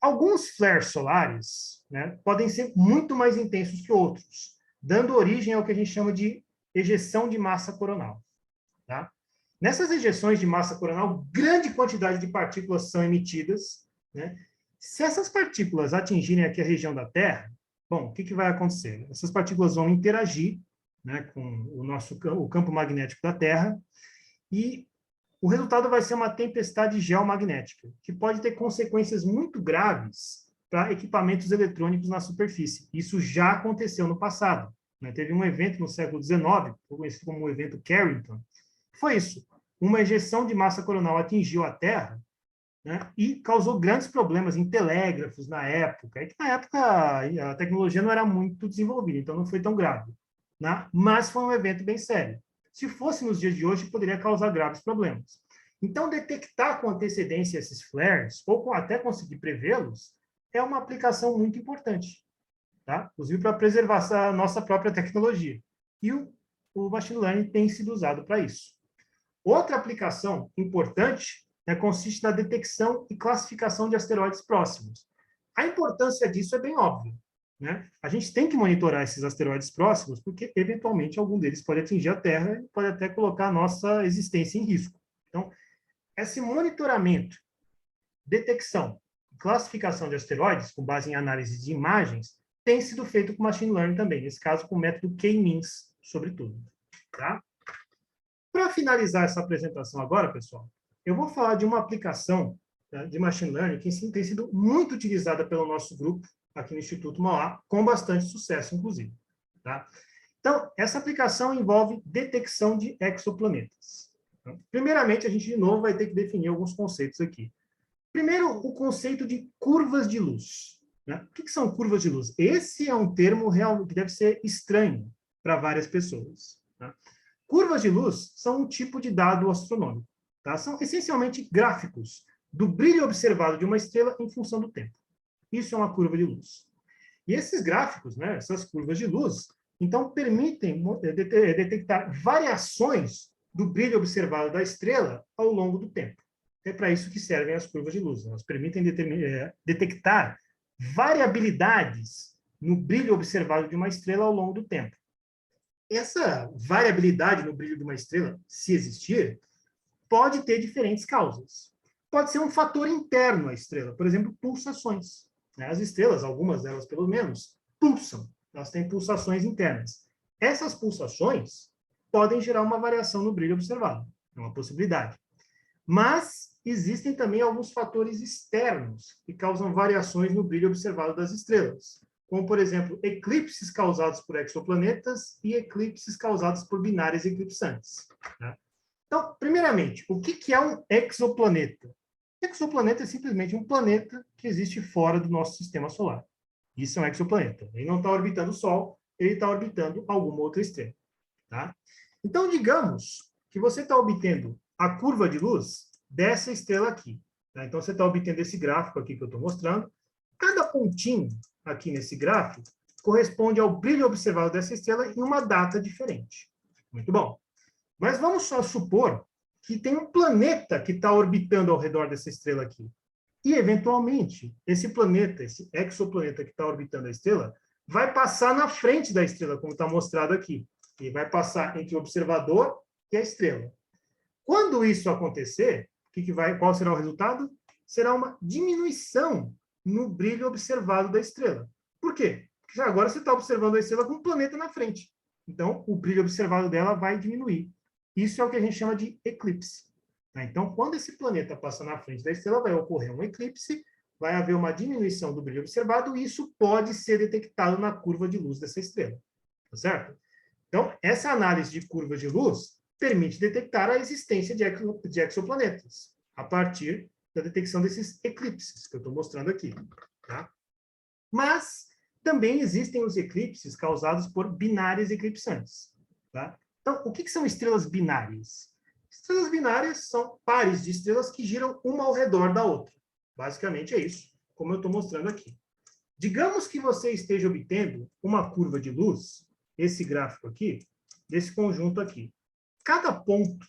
Alguns flares solares, né, podem ser muito mais intensos que outros, dando origem ao que a gente chama de ejeção de massa coronal. Tá? Nessas ejeções de massa coronal, grande quantidade de partículas são emitidas. Né? Se essas partículas atingirem aqui a região da Terra, bom, o que vai acontecer? Essas partículas vão interagir, né, com o campo magnético da Terra e o resultado vai ser uma tempestade geomagnética, que pode ter consequências muito graves para equipamentos eletrônicos na superfície. Isso já aconteceu no passado. Né? Teve um evento no século XIX, conhecido como o evento Carrington. Foi isso. Uma ejeção de massa coronal atingiu a Terra, né, e causou grandes problemas em telégrafos na época. É que na época a tecnologia não era muito desenvolvida, então não foi tão grave. Né? Mas foi um evento bem sério. Se fosse nos dias de hoje, poderia causar graves problemas. Então, detectar com antecedência esses flares, ou até conseguir prevê-los, é uma aplicação muito importante, tá? Inclusive para preservar a nossa própria tecnologia. E o machine learning tem sido usado para isso. Outra aplicação importante, né, consiste na detecção e classificação de asteroides próximos. A importância disso é bem óbvia. Né? A gente tem que monitorar esses asteroides próximos, porque, eventualmente, algum deles pode atingir a Terra e pode até colocar a nossa existência em risco. Então, esse monitoramento, detecção e classificação de asteroides, com base em análise de imagens, tem sido feito com machine learning também, nesse caso, com o método K-means, sobretudo. Tá? Para finalizar essa apresentação agora, pessoal, eu vou falar de uma aplicação, né, de machine learning que sim, tem sido muito utilizada pelo nosso grupo aqui no Instituto Mauá, com bastante sucesso, inclusive. Tá? Então, essa aplicação envolve detecção de exoplanetas. Então, primeiramente, a gente, de novo, vai ter que definir alguns conceitos aqui. Primeiro, o conceito de curvas de luz. Né? O que são curvas de luz? Esse é um termo real, que deve ser estranho para várias pessoas. Tá? Curvas de luz são um tipo de dado astronômico. Tá? São essencialmente gráficos do brilho observado de uma estrela em função do tempo. Isso é uma curva de luz. E esses gráficos, né, essas curvas de luz, então permitem detectar variações do brilho observado da estrela ao longo do tempo. É para isso que servem as curvas de luz. Elas permitem detectar variabilidades no brilho observado de uma estrela ao longo do tempo. Essa variabilidade no brilho de uma estrela, se existir, pode ter diferentes causas. Pode ser um fator interno à estrela, por exemplo, pulsações. As estrelas, algumas delas pelo menos, pulsam. Elas têm pulsações internas. Essas pulsações podem gerar uma variação no brilho observado. É uma possibilidade. Mas existem também alguns fatores externos que causam variações no brilho observado das estrelas, como, por exemplo, eclipses causados por exoplanetas e eclipses causados por binárias eclipsantes. Né? Então, primeiramente, o que é um exoplaneta? Exoplaneta é simplesmente um planeta que existe fora do nosso sistema solar. Isso é um exoplaneta. Ele não está orbitando o Sol, ele está orbitando alguma outra estrela. Tá? Então, digamos que você está obtendo a curva de luz dessa estrela aqui. Tá? Então, você está obtendo esse gráfico aqui que eu estou mostrando. Cada pontinho aqui nesse gráfico corresponde ao brilho observado dessa estrela em uma data diferente. Muito bom. Mas vamos só supor que tem um planeta que está orbitando ao redor dessa estrela aqui. E, eventualmente, esse planeta, esse exoplaneta que está orbitando a estrela, vai passar na frente da estrela, como está mostrado aqui. Ele vai passar entre o observador e a estrela. Quando isso acontecer, qual será o resultado? Será uma diminuição no brilho observado da estrela. Por quê? Porque agora você está observando a estrela com um planeta na frente. Então, o brilho observado dela vai diminuir. Isso é o que a gente chama de eclipse. Então, quando esse planeta passa na frente da estrela, vai ocorrer um eclipse, vai haver uma diminuição do brilho observado, e isso pode ser detectado na curva de luz dessa estrela. Tá certo? Então, essa análise de curva de luz permite detectar a existência de exoplanetas, a partir da detecção desses eclipses, que eu estou mostrando aqui. Tá? Mas também existem os eclipses causados por binárias eclipsantes. Tá? Então, o que são estrelas binárias? Estrelas binárias são pares de estrelas que giram uma ao redor da outra. Basicamente é isso, como eu estou mostrando aqui. Digamos que você esteja obtendo uma curva de luz, esse gráfico aqui, desse conjunto aqui. Cada ponto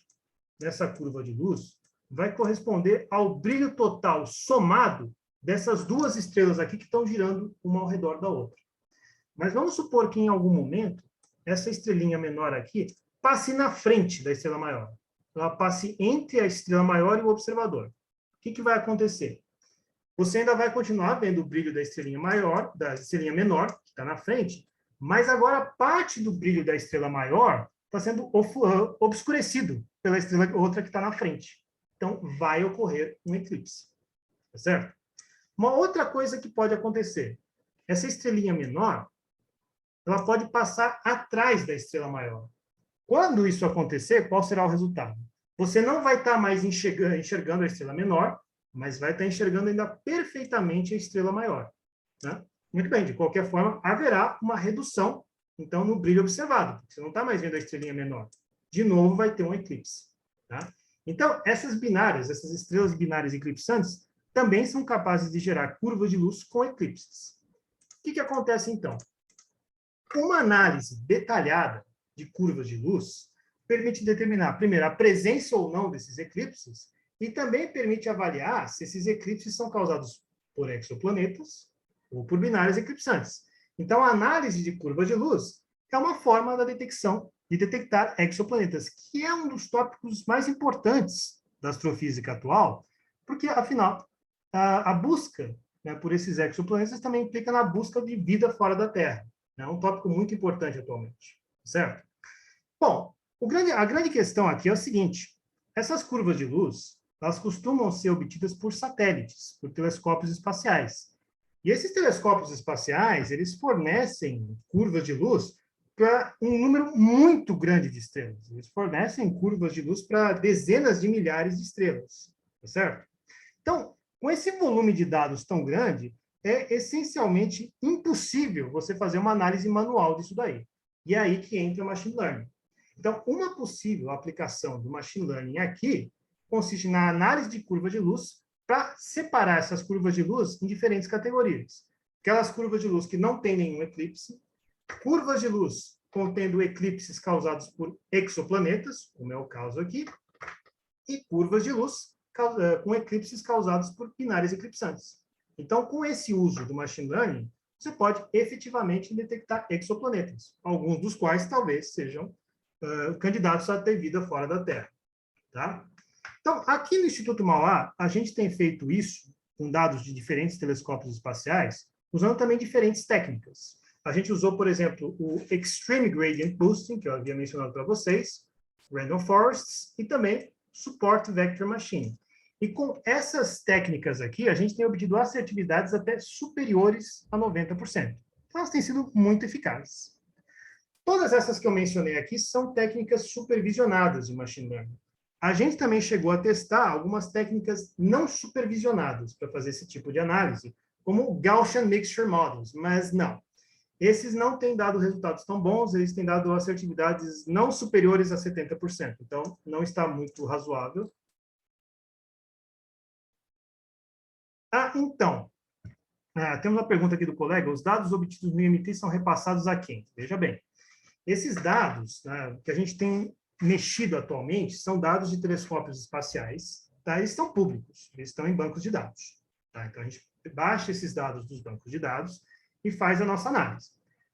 nessa curva de luz vai corresponder ao brilho total somado dessas duas estrelas aqui que estão girando uma ao redor da outra. Mas vamos supor que em algum momento essa estrelinha menor aqui passe na frente da estrela maior. Ela passe entre a estrela maior e o observador. O que vai acontecer? Você ainda vai continuar vendo o brilho da estrelinha maior, da estrelinha menor, que está na frente, mas agora parte do brilho da estrela maior está sendo obscurecido pela estrela outra que está na frente. Então, vai ocorrer um eclipse. Tá certo? Uma outra coisa que pode acontecer, essa estrelinha menor, ela pode passar atrás da estrela maior. Quando isso acontecer, qual será o resultado? Você não vai estar mais enxergando a estrela menor, mas vai estar enxergando ainda perfeitamente a estrela maior. Né? Muito bem, de qualquer forma, haverá uma redução, então, no brilho observado. Você não está mais vendo a estrelinha menor. De novo, vai ter um eclipse. Tá? Então, essas estrelas binárias eclipsantes, também são capazes de gerar curvas de luz com eclipses. O que acontece, então? Uma análise detalhada de curvas de luz permite determinar, primeiro, a presença ou não desses eclipses, e também permite avaliar se esses eclipses são causados por exoplanetas ou por binárias eclipsantes. Então, a análise de curva de luz é uma forma da detecção de detectar exoplanetas, que é um dos tópicos mais importantes da astrofísica atual, porque, afinal, a busca, né, por esses exoplanetas também implica na busca de vida fora da Terra. É um tópico muito importante atualmente, certo? Bom, a grande questão aqui é o seguinte: essas curvas de luz, elas costumam ser obtidas por satélites, por telescópios espaciais. E esses telescópios espaciais, eles fornecem curvas de luz para um número muito grande de estrelas. Eles fornecem curvas de luz para dezenas de milhares de estrelas, tá certo? Então, com esse volume de dados tão grande, é essencialmente impossível você fazer uma análise manual disso daí. E é aí que entra o machine learning. Então, uma possível aplicação do machine learning aqui consiste na análise de curva de luz para separar essas curvas de luz em diferentes categorias. Aquelas curvas de luz que não têm nenhum eclipse, curvas de luz contendo eclipses causados por exoplanetas, como é o caso aqui, e curvas de luz com eclipses causados por binárias eclipsantes. Então, com esse uso do machine learning, você pode efetivamente detectar exoplanetas, alguns dos quais talvez sejam candidatos a ter vida fora da Terra. Tá? Então, aqui no Instituto Mauá, a gente tem feito isso com dados de diferentes telescópios espaciais, usando também diferentes técnicas. A gente usou, por exemplo, o Extreme Gradient Boosting, que eu havia mencionado para vocês, Random Forests e também Support Vector Machine. E com essas técnicas aqui, a gente tem obtido assertividades até superiores a 90%. Então, elas têm sido muito eficazes. Todas essas que eu mencionei aqui são técnicas supervisionadas de machine learning. A gente também chegou a testar algumas técnicas não supervisionadas para fazer esse tipo de análise, como Gaussian Mixture Models, mas não. Esses não têm dado resultados tão bons, eles têm dado assertividades não superiores a 70%, então não está muito razoável. Então, temos uma pergunta aqui do colega, os dados obtidos no IMT são repassados a quem? Veja bem, esses dados, né, que a gente tem mexido atualmente são dados de telescópios espaciais, tá? Eles estão públicos, eles estão em bancos de dados. Tá? Então, a gente baixa esses dados dos bancos de dados e faz a nossa análise.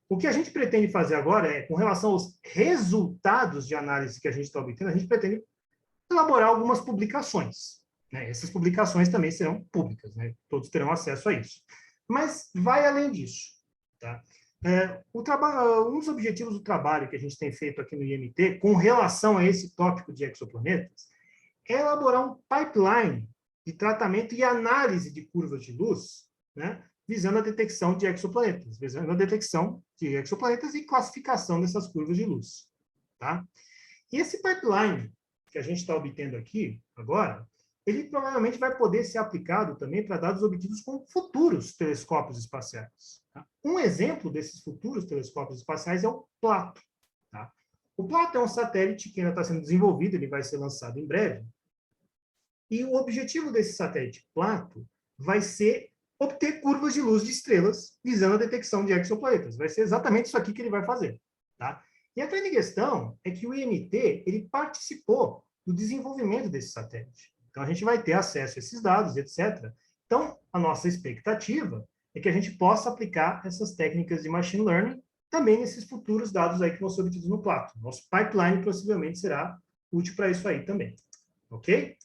O que a gente pretende fazer agora é, com relação aos resultados de análise que a gente está obtendo, a gente pretende elaborar algumas publicações. Né? Essas publicações também serão públicas, né? Todos terão acesso a isso. Mas vai além disso. Tá? Um dos objetivos do trabalho que a gente tem feito aqui no IMT, com relação a esse tópico de exoplanetas, é elaborar um pipeline de tratamento e análise de curvas de luz, né, visando a detecção de exoplanetas, visando a detecção de exoplanetas e classificação dessas curvas de luz. Tá? E esse pipeline que a gente está obtendo aqui, agora, ele provavelmente vai poder ser aplicado também para dados obtidos com futuros telescópios espaciais. Tá? Um exemplo desses futuros telescópios espaciais é o Plato. Tá? O Plato é um satélite que ainda está sendo desenvolvido, ele vai ser lançado em breve. E o objetivo desse satélite Plato vai ser obter curvas de luz de estrelas visando a detecção de exoplanetas. Vai ser exatamente isso aqui que ele vai fazer. Tá? E a grande questão é que o IMT ele participou do desenvolvimento desse satélite. Então, a gente vai ter acesso a esses dados, etc. Então, a nossa expectativa é que a gente possa aplicar essas técnicas de machine learning também nesses futuros dados aí que vão ser obtidos no Plato. Nosso pipeline possivelmente será útil para isso aí também. Ok?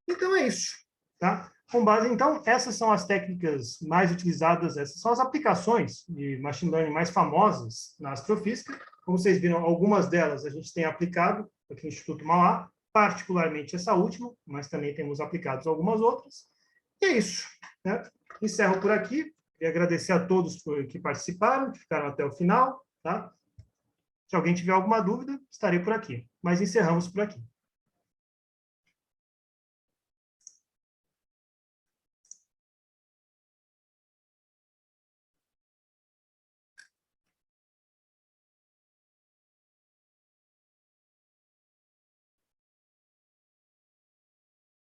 Então, é isso. Tá? Com base, então, essas são as técnicas mais utilizadas, essas são as aplicações de machine learning mais famosas na astrofísica. Como vocês viram, algumas delas a gente tem aplicado aqui no Instituto Mauá, particularmente essa última, mas também temos aplicado algumas outras. E é isso. Né? Encerro por aqui. E agradecer a todos que participaram, que ficaram até o final. Tá? Se alguém tiver alguma dúvida, estarei por aqui. Mas encerramos por aqui.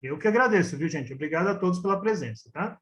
Eu que agradeço, viu, gente? Obrigado a todos pela presença, tá?